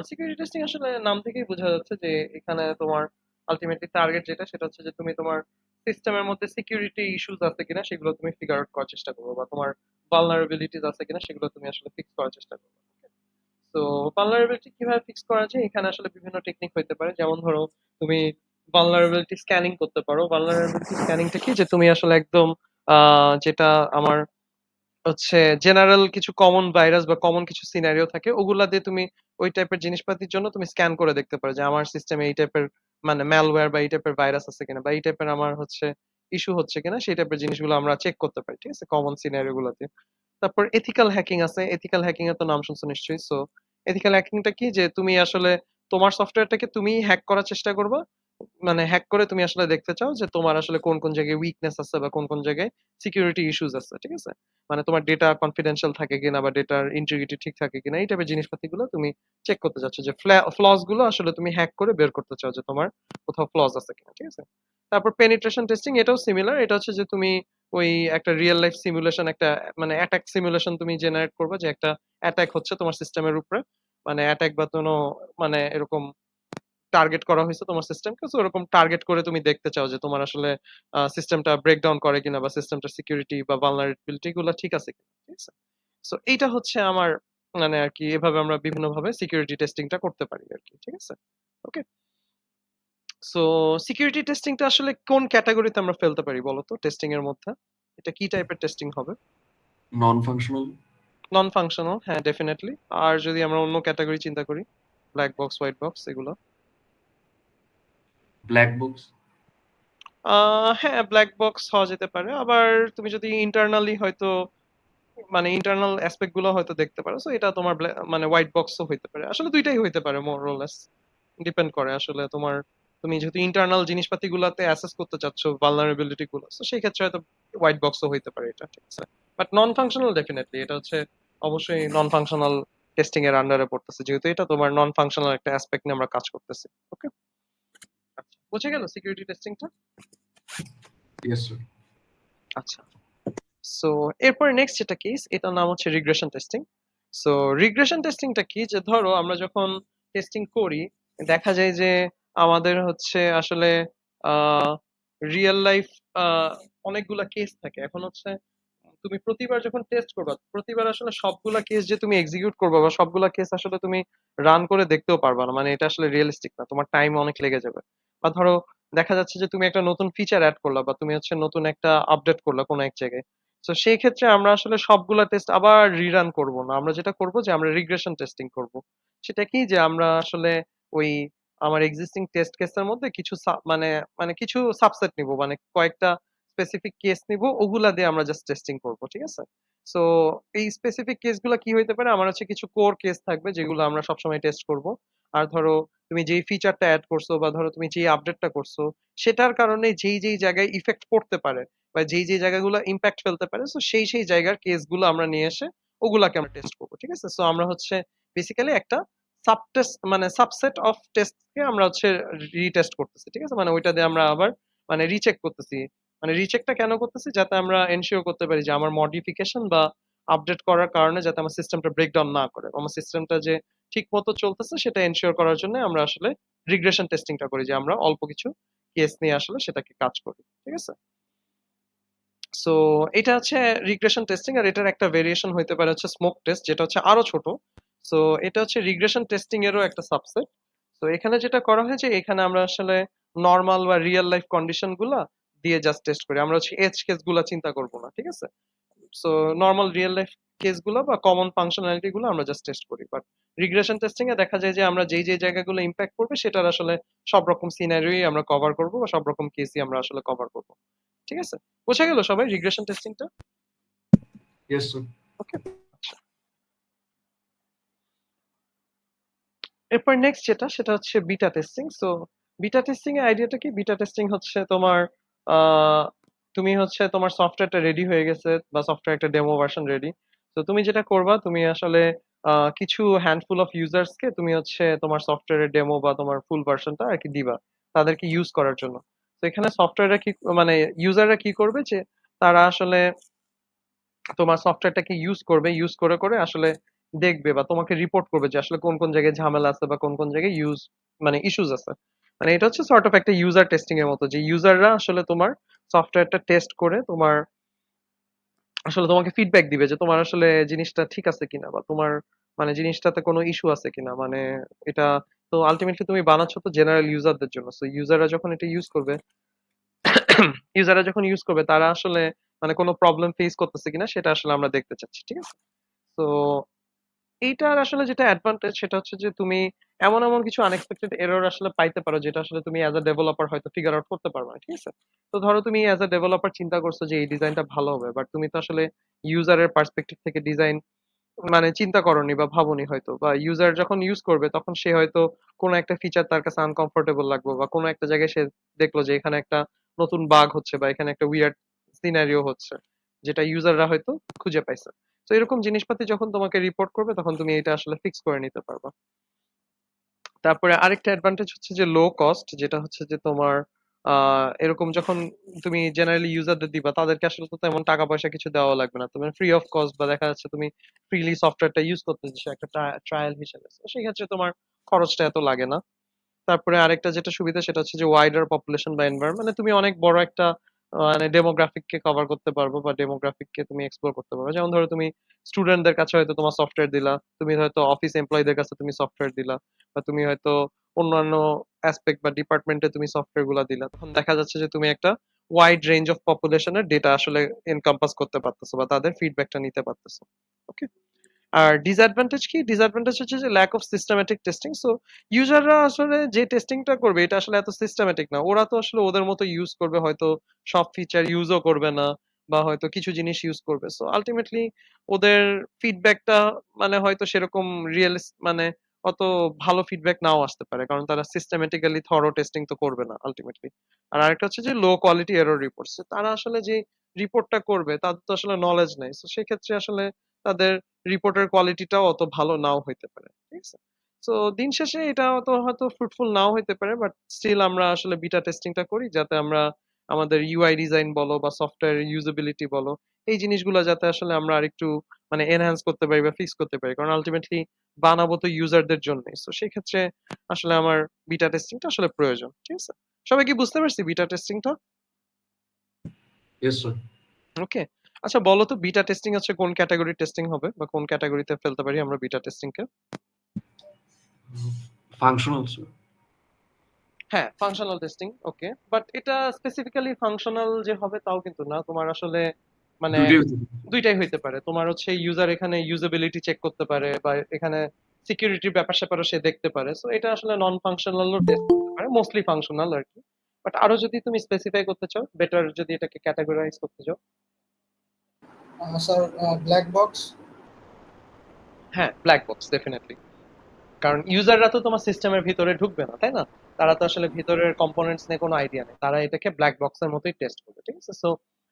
security testing আসলে নাম থেকেই বোঝা যাচ্ছে যে এখানে তোমার আলটিমেটলি টার্গেট যেটা, সেটা হচ্ছে যে তুমি তোমার সিস্টেমের মধ্যে সিকিউরিটি ইস্যুস আছে কিনা সেগুলো তুমি ফিগার আউট করার চেষ্টা করবে, বা তোমার ভালনারেবিলিটিস আছে কিনা সেগুলো তুমি আসলে ফিক্স করার চেষ্টা করবে। তো ভালনারেবিলিটি কিভাবে ফিক্স করা যায়, এখানে আসলে বিভিন্ন টেকনিক হইতে পারে। যেমন ধরো তুমি ভালনারেবিলিটি স্ক্যানিং করতে পারো। ভালনারেবিলিটি স্ক্যানিংটা কি, যে তুমি আসলে একদম যেটা আমার হচ্ছে জেনারেল কিছু কমন ভাইরাস বা কমন কিছু সিনারিও থাকে, ওগুলা দিয়ে তুমি ওই টাইপের জিনিসপাতির জন্য তুমি স্ক্যান করে দেখতে পারো যে আমার সিস্টেমে এই টাইপের মানে ম্যালওয়্যার বা এই টাইপের ভাইরাস আছে কিনা, বা এই টাইপের আমার হচ্ছে ইস্যু হচ্ছে কিনা, সেই টাইপের জিনিসগুলো আমরা চেক করতে পারি। ঠিক আছে? কমন সিনারিও গুলোতে। তারপর এথিক্যাল হ্যাকিং আছে। এথিক্যাল হ্যাকিং এর তো নাম শুনছো নিশ্চয়ই। সো এথিক্যাল হ্যাকিংটা কি, যে তুমি আসলে তোমার সফটওয়্যারটাকে তুমি হ্যাক করার চেষ্টা করবা, মানে হ্যাক করে তুমি আসলে দেখতে চাও যে তোমার আসলে কোন কোন জায়গায় উইকনেস আছে বা কোন কোন জায়গায় সিকিউরিটি ইস্যুস আছে। ঠিক আছে? মানে তোমার ডেটা কনফিডেন্সিয়াল থাকে কিনা বা ডেটার ইন্টিগ্রিটি ঠিক থাকে কিনা, এই টাইপের জিনিসপাতিগুলো তুমি চেক করতে চাচ্ছ, যে ফ্লস গুলো আসলে তুমি হ্যাক করে বের করতে চাও যে তোমার কোথাও ফ্লস আছে কিনা। ঠিক আছে? তারপর পেনিট্রেশন টেস্টিং, এটাও সিমিলার। এটা হচ্ছে যে তুমি ওই একটা রিয়েল লাইফ সিমুলেশন, একটা মানে অ্যাটাক সিমুলেশন তুমি জেনারেট করবে, যে একটা অ্যাটাক হচ্ছে তোমার সিস্টেমের উপরে, মানে অ্যাটাক বা কোনো মানে এরকম টার্গেট করা হয়েছে তোমার সিস্টেমকে। সো ওরকম টার্গেট করে তুমি দেখতে চাও যে তোমার আসলে সিস্টেমটা ব্রেকডাউন করে কিনা, বা সিস্টেমটার সিকিউরিটি বা ভালনারেবিলিটি গুলো ঠিক আছে কিনা। ঠিক আছে? সো এইটা হচ্ছে আমার মানে আর কি, এভাবে আমরা বিভিন্ন ভাবে সিকিউরিটি টেস্টিংটা করতে পারি আর কি। ঠিক আছে? ওকে। সো সিকিউরিটি টেস্টিংটা আসলে কোন ক্যাটাগরিতে আমরা ফেলতে পারি বলো তো টেস্টিং এর মধ্যে? এটা কি টাইপের টেস্টিং হবে? Non functional. নন ফাংশনাল, হ্যাঁ ডেফিনেটলি। আর যদি আমরা অন্য ক্যাটাগরি চিন্তা করি, ব্ল্যাক বক্স, হোয়াইট বক্স, এগুলো? Black box. হ্যাঁ, ব্ল্যাক বক্স হওয়া যেতে পারে। আবার তুমি যদি ইন্টারনালি হয়তো মানে ইন্টারনাল অ্যাসপেক্ট গুলো হয়তো দেখতে পারো, সো এটা তোমার মানে হোয়াইট বক্সও হইতে পারে। আসলে দুইটাই হইতে পারে, মোর অর লেস ডিপেন্ড করে আসলে তোমার, তুমি যেহেতু ইন্টারনাল জিনিসপাতি গুলাতে অ্যাসেস করতে চাচ্ছ ভালনারেবিলিটি গুলো, তো সেই ক্ষেত্রে হয়তো হোয়াইট বক্সও হইতে পারে এটা। ঠিক আছে? বাট নন ফাংশনাল ডেফিনেটলি এটা হচ্ছে অবশ্যই নন ফাংশনাল টেস্টিং এর আন্ডারে পড়তেছে, যেহেতু এটা তোমার নন ফাংশনাল একটা অ্যাসপেক্ট নিয়ে আমরা কাজ করতেছি। ওকে, আচ্ছা, বুঝে গেল সিকিউরিটি টেস্টিংটা? Yes sir. আচ্ছা, সো এরপর নেক্সট যেটা কেস, এটার নাম হচ্ছে রিগ্রেশন টেস্টিং। সো রিগ্রেশন টেস্টিংটা কি, যে ধরো আমরা যখন টেস্টিং করি, দেখা যায় যে আমাদের হচ্ছে আসলে রিয়েল লাইফ অনেকগুলা কেস থাকে। এখন হচ্ছে তুমি প্রতিবার যখন টেস্ট করবা, প্রতিবার আসলে সবগুলা কেস যে তুমি এক্সিকিউট করবা বা সবগুলা কেস আসলে তুমি রান করে দেখতেও পারবা না, মানে এটা আসলে রিয়েলিস্টিক না, তোমার টাইম অনেক লেগে যাবে। বা ধরো দেখা যাচ্ছে যে তুমি একটা নতুন ফিচার অ্যাড করলা বা তুমি হচ্ছে নতুন একটা আপডেট করলা কোনো এক জায়গায়। তো সেই ক্ষেত্রে আমরা আসলে সবগুলা টেস্ট আবার রিরান করব না, আমরা যেটা করব যে আমরা রিগ্রেশন টেস্টিং করব। সেটা কি, যে আমরা আসলে ওই আমার এক্সিস্টিং টেস্ট কেসের মধ্যে কিছু মানে মানে কিছু সাবসেট নিব, মানে কয়েকটা স্পেসিফিক কেস নিব, ওগুলা দিয়ে আমরা জাস্ট টেস্টিং করব। ঠিক আছে? সো এই স্পেসিফিক কেসগুলো কি হইতে পারে, আমার হচ্ছে কিছু কোর কেস থাকবে যেগুলো আমরা সবসময় টেস্ট করব। আর ধরো তুমি যেই ফিচারটা অ্যাড করছো বা ধরো তুমি যেই আপডেটটা করছো, সেটার কারণে যেই যেই জায়গায় ইফেক্ট পড়তে পারে বা যেই যেই জায়গাগুলো ইম্প্যাক্ট ফেলতে পারে, সো সেই সেই জায়গার কেসগুলো আমরা নিয়ে এসে ওগুলাকে আমরা টেস্ট করবো। ঠিক আছে? সো আমরা হচ্ছে বেসিক্যালি একটা সাব টেস্ট মানে সাবসেট অফ টেস্টকে আমরা হচ্ছে রিটেস্ট করতেছি। ঠিক আছে? মানে ওইটা দিয়ে আমরা আবার মানে রিচেক করতেছি। মানে রিচেকটা কেন করতেছি, যাতে আমরা এনশিওর করতে পারি যে আমার মডিফিকেশন বা আপডেট করার কারণে যাতে আমার সিস্টেমটা ব্রেকডাউন না করে, আমার সিস্টেমটা যে ঠিক মতো চলতেছে সেটা এনশিওর করার জন্য আমরা আসলে রিগ্রেশন টেস্টিংটা করি, যে আমরা অল্প কিছু কেস নিয়ে আসলে সেটাকে কাজ করি। ঠিক আছে? সো এটা হচ্ছে রিগ্রেশন টেস্টিং, আর এটার একটা ভেরিয়েশন হইতে পারে হচ্ছে স্মোক টেস্ট, যেটা হচ্ছে আরো ছোট। সো এটা হচ্ছে রিগ্রেশন টেস্টিং এরও একটা সাবসেট। তো এখানে যেটা করা হয় যে এখানে আমরা আসলে নর্মাল বা রিয়েল লাইফ কন্ডিশন গুলা দিয়ে জাস্ট টেস্ট করি, আমরা হচ্ছে এজ কেস গুলা চিন্তা করবো না, ঠিক আছে? So normal real life case গুলো বা কমন ফাংশনালিটি গুলো আমরা জাস্ট টেস্ট করি। বাট রিগ্রেশন টেস্টিং এ দেখা যায় যে আমরা যেই যেই জায়গাগুলো ইম্প্যাক্ট করবে সেটার আসলে সব রকম সিনারিওই আমরা কভার করবো, বা সব রকম কেসই আমরা আসলে কভার করবো। ঠিক আছে, বোঝা গেল সবাই রিগ্রেশন টেস্টিংটা? Yes sir. ওকে, এরপর নেক্সট যেটা সেটা হচ্ছে beta testing. So beta testing এর আইডিয়াটা কি? বিটা টেস্টিং হচ্ছে তোমার আহ, তুমি হচ্ছে তোমার সফটওয়্যারটা রেডি হয়ে গেছে বা সফটওয়্যার একটা ডেমো ভার্সন রেডি। তো তুমি যেটা করবা, তুমি আসলে কিছু হ্যান্ডফুল অফ ইউজার্সকে তুমি হচ্ছে তোমার সফটওয়্যারের ডেমো বা তোমার ফুল ভার্সনটা আর কি দিবা তাদেরকে ইউজ করার জন্য। তো এখানে সফটওয়্যাররা কি মানে ইউজাররা কি করবে যে তারা আসলে তোমার সফটওয়্যারটাকে ইউজ করবে, ইউজ করে করে আসলে দেখবে বা তোমাকে রিপোর্ট করবে যে আসলে কোন কোন জায়গায় ঝামেলা আছে বা কোন কোন জায়গায় মানে ইস্যুস আছে। মানে এটা হচ্ছে সর্ট অফ একটা ইউজার টেস্টিং এর মতো, যে ইউজাররা আসলে তোমার সফটওয়্যারটা টেস্ট করে তোমার আসলে তোমাকে ফিডব্যাক দিবে যে তোমার আসলে জিনিসটা ঠিক আছে কিনা, বা তোমার মানে জিনিসটাতে কোনো ইস্যু আছে কিনা। মানে এটা তো আলটিমেটলি তুমি বানাচ্ছ তো জেনারেল ইউজারদের জন্য। সো ইউজাররা যখন এটা ইউজ করবে, ইউজাররা যখন ইউজ করবে তারা আসলে মানে কোনো প্রবলেম ফেস করতেছে কিনা সেটা আসলে আমরা দেখতে চাচ্ছি, ঠিক আছে? তো এইটার আসলে যেটা অ্যাডভান্টেজ সেটা হচ্ছে যে তুমি এমন এমন কিছু আনএক্সপেক্টেড এরর আসলে পাইতে পারো যেটা আসলে তুমি অ্যাজ আ ডেভেলপার হয়তো ফিগার আউট করতে পারবে না, ঠিক আছে? তো ধরো তুমি অ্যাজ আ ডেভেলপার চিন্তা করছো যে এই ডিজাইনটা ভালো হবে, বাট তুমি তো আসলে ইউজারের পার্সপেক্টিভ থেকে ডিজাইন মানে চিন্তা করনি বা ভাবনি হয়তো, বা ইউজার যখন ইউজ করবে তখন সে হয়তো কোনো একটা ফিচার তার কাছে আনকমফোর্টেবল লাগবে, বা কোনো একটা জায়গায় সে দেখলো যে এখানে একটা নতুন বাগ হচ্ছে বা এখানে একটা উইয়ার্ড সিনারিও হচ্ছে যেটা ইউজাররা হয়তো খুঁজে পাইছে। তো এরকম জিনিসপাতি যখন তোমাকে রিপোর্ট করবে তখন তুমি এটা আসলে ফিক্স করে নিতে পারবা। তারপরে আরেকটা অ্যাডভান্টেজ হচ্ছে যে লো কস্ট, যেটা হচ্ছে যে তোমার এরকম যখন তুমি জেনারেলি ইউজারদের দিবা তাদেরকে আসলে তো তেমন টাকা পয়সা কিছু দেওয়া লাগবে না, তোমার ফ্রি অফ কস্ট, বা দেখা যাচ্ছে তুমি ফ্রিলি সফটওয়্যারটা ইউজ করতেছো একটা ট্রায়াল হিসেবে, তো সেই ক্ষেত্রে তোমার খরচটা এত লাগে না। তারপরে আরেকটা যেটা সুবিধা সেটা হচ্ছে যে ওয়াইডার পপুলেশন বা এনভায়রনমেন্ট, মানে তুমি অনেক বড় একটা মানে ডেমোগ্রাফিক কে কভার করতে পারবো বা ডেমোগ্রাফিক কে তুমি এক্সপ্লোর করতে পারবে। যেমন ধরো তুমি স্টুডেন্টদের কাছে হয়তো তোমার সফটওয়্যার দিলা, তুমি হয়তো অফিস এমপ্লয়ীদের কাছে তুমি সফটওয়্যার দিলা, বা তুমি হয়তো অন্যান্য অ্যাসপেক্ট বা ডিপার্টমেন্টে তুমি সফটওয়্যার গুলা দিলা, তখন দেখা যাচ্ছে যে তুমি একটা ওয়াইড রেঞ্জ অফ পপুলেশনের ডেটা আসলে এনকম্পাস করতে পারতেছো বা তাদের ফিডব্যাকটা নিতে পারতেছো। ওকে, আর ডিসঅ্যাডভান্টেজ কি? ডিসঅ্যাডভান্টেজ হচ্ছে যে lack of systematic testing. So ইউজাররা আসলে যে টেস্টিংটা করবে এটা আসলে এত সিস্টেম্যাটিক না, ওরা তো আসলে ওদের মতো ইউজ করবে, হয়তো সব ফিচার ইউজও করবে না, বা হয়তো কিছু জিনিস ইউজ করবে। সো আলটিমেটলি ওদের ফিডব্যাকটা মানে হয়তো সেরকম রিয়েল মানে অত ভালো ফিডব্যাক নাও আসতে পারে, কারণ তারা সিস্টেমেটিক্যালি থরো টেস্টিং তো করবে না আলটিমেটলি। আর আরেকটা হচ্ছে যে লো কোয়ালিটি এরর রিপোর্টস, তারা আসলে যে রিপোর্টটা করবে তাদের তো আসলে নলেজ নাই, তো সেক্ষেত্রে আসলে তাদের রিপোর্টের কোয়ালিটিটাও অত ভালো নাও হইতে পারে, ঠিক আছে? সো দিন শেষে এটা তো হয়তো ফ্রুটফুল নাও হইতে পারে, বাট স্টিল আমরা আসলে বিটা টেস্টিংটা করি যাতে আমরা আমাদের ইউআই ডিজাইন বলো বা সফটওয়্যার ইউজেবিলিটি বলো, এই জিনিসগুলো যাতে আসলে আমরা আরেকটু মানে এনহ্যান্স করতে পারি বা ফিক্স করতে পারি, কারণ আলটিমেটলি বানাবো তো ইউজারদের জন্য। সো সেই ক্ষেত্রে আসলে আমার বিটা টেস্টিংটা আসলে প্রয়োজন, ঠিক আছে? সবাই কি বুঝতে পারছি বিটা টেস্টিংটা? Yes sir. ওকে, আচ্ছা বলো তো বিটা টেস্টিং হচ্ছে কোন ক্যাটাগরি টেস্টিং হবে, বা কোন ক্যাটাগরিতে ফেলতে পারি আমরা বিটা টেস্টিং কে? Functional sir. হ্যাঁ, ফাংশনাল টেস্টিং। ওকে, বাট এটা স্পেসিফিক্যালি ফাংশনাল যে হবে তাও কিন্তু না, তোমার আসলে মানে দুইটাই হতে পারে। দুইটাই হইতে পারে। তোমার হচ্ছে ইউজার এখানে ইউজেবিলিটি চেক করতে পারে, বা এখানে সিকিউরিটির ব্যাপার স্যাপারও সে দেখতে পারে। সো এটা আসলে নন ফাংশনালও টেস্ট করতে পারে, মোস্টলি ফাংশনাল আর কি। বাট আরো যদি তুমি স্পেসিফাই করতে চাও, বেটার যদি এটাকে ক্যাটাগরাইজ করতে চাও, স্যার ব্ল্যাক বক্স। হ্যাঁ ব্ল্যাক বক্স ডেফিনেটলি। কারণ ইউজাররা তো তোমার সিস্টেমের ভিতরে ঢুকবে না, তাই না? তারা তো আসলে ভিতরের কম্পোনেন্টস নিয়ে কোনো আইডিয়া নেই, তারা এটাকে ব্ল্যাক বক্সের মতোই টেস্ট করবে, ঠিক আছে? সো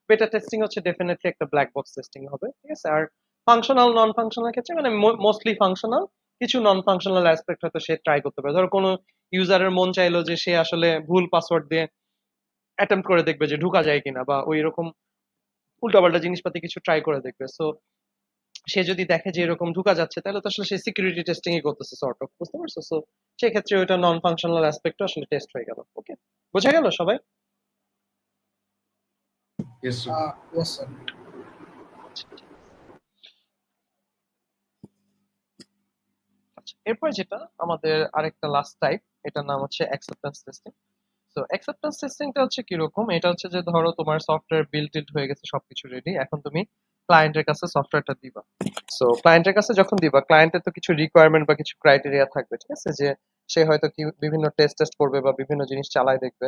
বেটা টেস্টিং হচ্ছে ডেফিনেটলি একটা ব্ল্যাক বক্স টেস্টিং হবে, ঠিক আছে? আর ফাংশনাল নন ফাংশনাল ক্ষেত্রে মানে মোস্টলি ফাংশনাল, কিছু নন ফাংশনাল অ্যাসপেক্ট হয়তো সে ট্রাই করতে পারে। ধরো কোনো ইউজারের মন চাইলো যে সে আসলে ভুল পাসওয়ার্ড দিয়ে অ্যাটেম্প্ট করে দেখবে যে ঢুকা যায় কিনা, বা ওই রকম উল্টাপাল্টা জিনিসপাতি কিছু ট্রাই করে দেখবে। সো সে যদি দেখে যে এরকম ঢুকা যাচ্ছে তাহলে তো আসলে সে সিকিউরিটি টেস্টিং ই করতেছে সর্ট অফ, বুঝতে পারছো? সো সেক্ষেত্রে ওইটা নন ফাংশনাল অ্যাসপেক্ট আসলে টেস্ট হয়ে গেল। ওকে, বোঝা গেল সবাই? Yes sir. Yes sir. আচ্ছা, এরপর যেটা আমাদের আরেকটা লাস্ট টাইপ, এটার নাম হচ্ছে অ্যাকসেপ্টেন্স টেস্টিং। তো অ্যাকসেপ্টেন্স টেস্টিংটা হচ্ছে কিরকম, এটা হচ্ছে যে ধরো তোমার সফটওয়্যার বিল্ড টিল্ড হয়ে গেছে, সবকিছু রেডি, এখন তুমি ক্লায়েন্টের কাছে সফটওয়্যারটা দিবা। সো ক্লায়েন্টের কাছে যখন দিবা, ক্লায়েন্টের তো কিছু রিকোয়ারমেন্ট বা কিছু ক্রাইটেরিয়া থাকবে, ঠিক আছে, যে সে হয়তো কি বিভিন্ন টেস্ট টেস্ট করবে বা বিভিন্ন জিনিস চালায় দেখবে।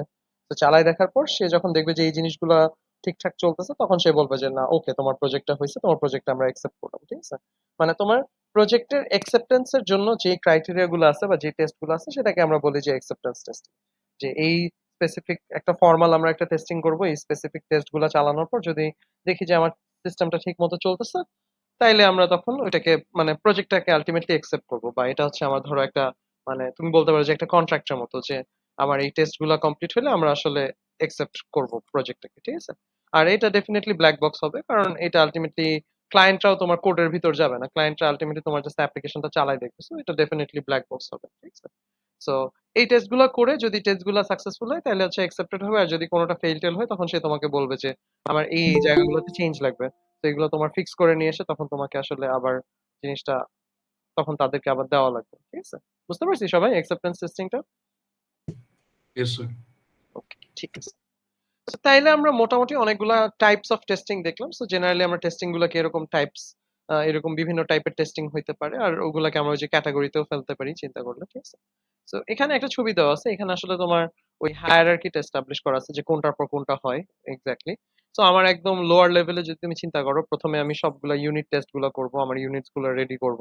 তো চালায় দেখার পর সে যখন দেখবে যে এই জিনিসগুলো ঠিকঠাক চলতেছে, তখন সে বলবে যে না ওকে, তোমার প্রজেক্টটা হয়েছে, তোমার প্রজেক্টটা আমরা অ্যাকসেপ্ট করলাম, ঠিক আছে। মানে তোমার প্রজেক্টের অ্যাকসেপ্টেন্সের জন্য যে ক্রাইটেরিয়া গুলো আছে বা যে টেস্ট গুলো আছে, সেটাকে আমরা বলি যে অ্যাকসেপ্টেন্স টেস্ট। যে এই স্পেসিফিক একটা ফর্মাল আমরা একটা টেস্টিং করব, এই স্পেসিফিক টেস্ট গুলো চালানোর পর যদি দেখি যে আমার সিস্টেমটা ঠিক মতো চলতেছে, তাইলে আমরা তখন ওইটাকে মানে প্রজেক্টটাকে আলটিমেটলি অ্যাকসেপ্ট করব। বা এটা হচ্ছে আমার ধরো একটা মানে তুমি বলতে পারো যে একটা কন্ট্রাক্টের মতো, যে আমার এই টেস্ট গুলো কমপ্লিট হলে আমরা আসলে অ্যাকসেপ্ট করব প্রজেক্টটাকে, ঠিক আছে। আর এটা ডেফিনেটলি ব্ল্যাক বক্স হবে, কারণ এটা আলটিমেটলি ক্লায়েন্টরাও তোমার কোডের ভিতর যাবে না, ক্লায়েন্টরা আলটিমেটলি তোমার জাস্ট অ্যাপ্লিকেশনটা চালাই দেখবে, সো এটা ডেফিনেটলি ব্ল্যাক বক্স হবে, ঠিক আছে। সো এই টেস্টগুলো করে যদি টেস্টগুলো সাকসেসফুল হয় তাহলে হচ্ছে অ্যাকসেপ্টেড হবে, আর যদি কোনোটা ফেল টেল হয় তখন সে তোমাকে বলবে যে আমার এই জায়গাগুলোতে চেঞ্জ লাগবে। তো এগুলো তোমার ফিক্স করে নিয়ে এসে তখন তোমাকে আসলে আবার জিনিসটা তখন তাদেরকে আবার দেওয়া লাগবে, ঠিক আছে। বুঝতে পারছি সবাই অ্যাকসেপ্টেন্স টেস্টিংটা? Yes sir. ওকে, ঠিক আছে। So, তাইলে আমরা মোটামুটি অনেকগুলা টাইপস অফ টেস্টিং দেখলাম। সো জেনারেলি আমরা টেস্টিং গুলাকে এরকম টাইপস, এরকম বিভিন্ন টাইপের টেস্টিং হইতে পারে, আর ওগুলাকে আমরা ওই যে ক্যাটাগরিতেও ফেলতে পারি চিন্তা করলে, ঠিক আছে। সো এখানে একটা ছবি দেওয়া আছে, এখানে আসলে তোমার ওই হায়ারার্কিটা এস্টাবলিশ করা আছে যে কোনটার পর কোনটা হয় এক্স্যাক্টলি। সো আমার একদম লোয়ার লেভেলে যদি তুমি চিন্তা করো, প্রথমে আমি সবগুলা ইউনিট টেস্ট গুলো করবো, আমার ইউনিটস গুলো রেডি করব।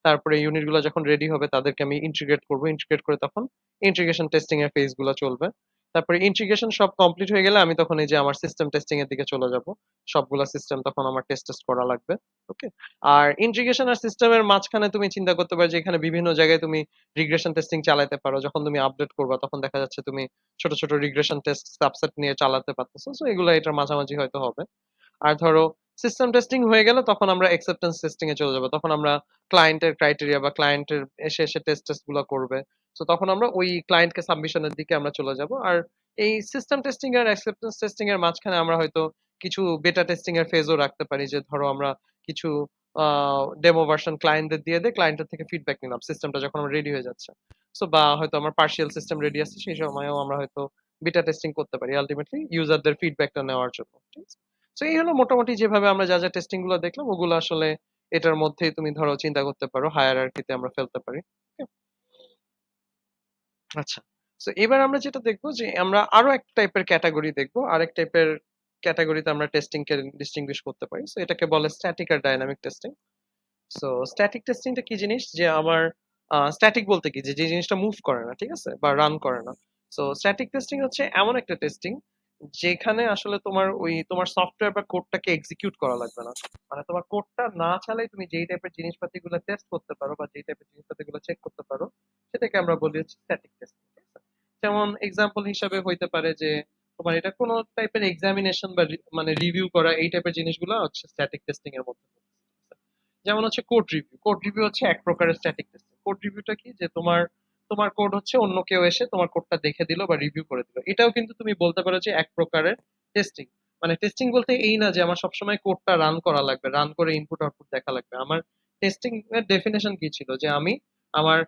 তারপরে ইউনিট গুলো যখন রেডি হবে তাদেরকে আমি ইন্টিগ্রেট করব, ইন্টিগ্রেট করে তখন ইন্টিগ্রেশন টেস্টিং এর ফেজ গুলো চলবে। তারপরে ইন্টিগ্রেশন সব কমপ্লিট হয়ে গেলে আমি তখন এই যে আমার সিস্টেম টেস্টিং এর দিকে চলে যাব, সবগুলা সিস্টেম তখন আমার টেস্ট টেস্ট করা লাগবে। ওকে। আর ইন্টিগ্রেশন আর সিস্টেমের মাঝখানে তুমি চিন্তা করতে পারো যে এখানে বিভিন্ন জায়গায় তুমি রিগ্রেশন টেস্টিং চালাতে পারো, যখন তুমি আপডেট করবা তখন দেখা যাচ্ছে তুমি ছোট ছোট রিগ্রেশন টেস্ট সাবসেট নিয়ে চালাতে পারতেছো, সো এগুলো এটার মাঝামাঝি হয়তো হবে। আর ধরো সিস্টেম টেস্টিং হয়ে গেলে তখন আমরা অ্যাকসেপ্টেন্স টেস্টিং এ চলে যাবো, তখন আমরা ক্লায়েন্টের ক্রাইটেরিয়া বা ক্লায়েন্টের এসে এসে টেস্ট টেস্ট গুলো করবে, তো তখন আমরা ওই ক্লায়েন্টকে সাবমিশনের দিকে আমরা চলে যাব। আর এই সিস্টেম টেস্টিং আর অ্যাকসেপ্টেন্স টেস্টিং এর মাঝখানে আমরা হয়তো কিছু বেটা টেস্টিং এর ফেজও রাখতে পারি, যে ধরো আমরা কিছু ডেমো ভার্সন ক্লায়েন্টদের দিয়ে দেয়, ক্লায়েন্টের থেকে ফিডব্যাক নিলাম সিস্টেমটা যখন আমার রেডি হয়ে যাচ্ছে। সো বা হয়তো আমার পার্শিয়াল সিস্টেম রেডি আছে, সেই সময়ও আমরা হয়তো বিটা টেস্টিং করতে পারি আলটিমেটলি ইউজারদের ফিডব্যাকটা নেওয়ার জন্য, ঠিক আছে। সো এই হলো মোটামুটি যেভাবে আমরা যা যা টেস্টিং গুলো দেখলাম, ওগুলো আসলে এটার মধ্যেই তুমি ধরো চিন্তা করতে পারো হায়ারার্কিতে আমরা ফেলতে পারি। Okay? আচ্ছা, তো এবার আমরা যেটা দেখবো যে আমরা আরো এক টাইপের ক্যাটাগরি দেখবো, আরেক টাইপের ক্যাটাগরিতে আমরা টেস্টিং কে ডিস্টিংগুইশ করতে পারি। সো এটাকে বলে স্ট্যাটিক আর ডাইনামিক টেস্টিং। সো স্ট্যাটিক টেস্টিংটা কি জিনিস, যে আমার স্ট্যাটিক বলতে কি, যে যে জিনিসটা মুভ করে না, ঠিক আছে, বা রান করে না। সো স্ট্যাটিক টেস্টিং হচ্ছে এমন একটা টেস্টিং যেখানে আসলে তোমার ওই তোমার সফটওয়্যার বা কোডটাকে এক্সিকিউট করা লাগবে না। মানে তোমার কোডটা না চালাই তুমি যেই টাইপের জিনিসপাতিগুলো টেস্ট করতে পারো বা যেই টাইপের জিনিসপাতিগুলো চেক করতে পারো, সেটাকে আমরা বলি হচ্ছে স্ট্যাটিক টেস্টিং, ঠিক আছে। যেমন এক্সাম্পল হিসাবে হইতে পারে যে তোমার এটা কোনো টাইপের এক্সামিনেশন বা মানে রিভিউ করা, এই টাইপের জিনিসগুলো হচ্ছে স্ট্যাটিক টেস্টিং এর মধ্যে পড়ে। যেমন হচ্ছে কোড রিভিউ, কোড রিভিউ হচ্ছে এক প্রকারের স্ট্যাটিক টেস্টিং। কোড রিভিউটা কি, যে তোমার তোমার কোড হচ্ছে অন্য কেউ এসে তোমার কোডটা দেখে দিল বা রিভিউ করে দিল, এটাও কিন্তু তুমি বলতে পারো যে এক প্রকারের টেস্টিং। মানে টেস্টিং বলতে এই না যে আমার সবসময় কোডটা রান করা লাগবে, রান করে ইনপুট আউটপুট দেখা লাগবে। আমার টেস্টিং এর ডেফিনেশন কি ছিল, যে আমি আমার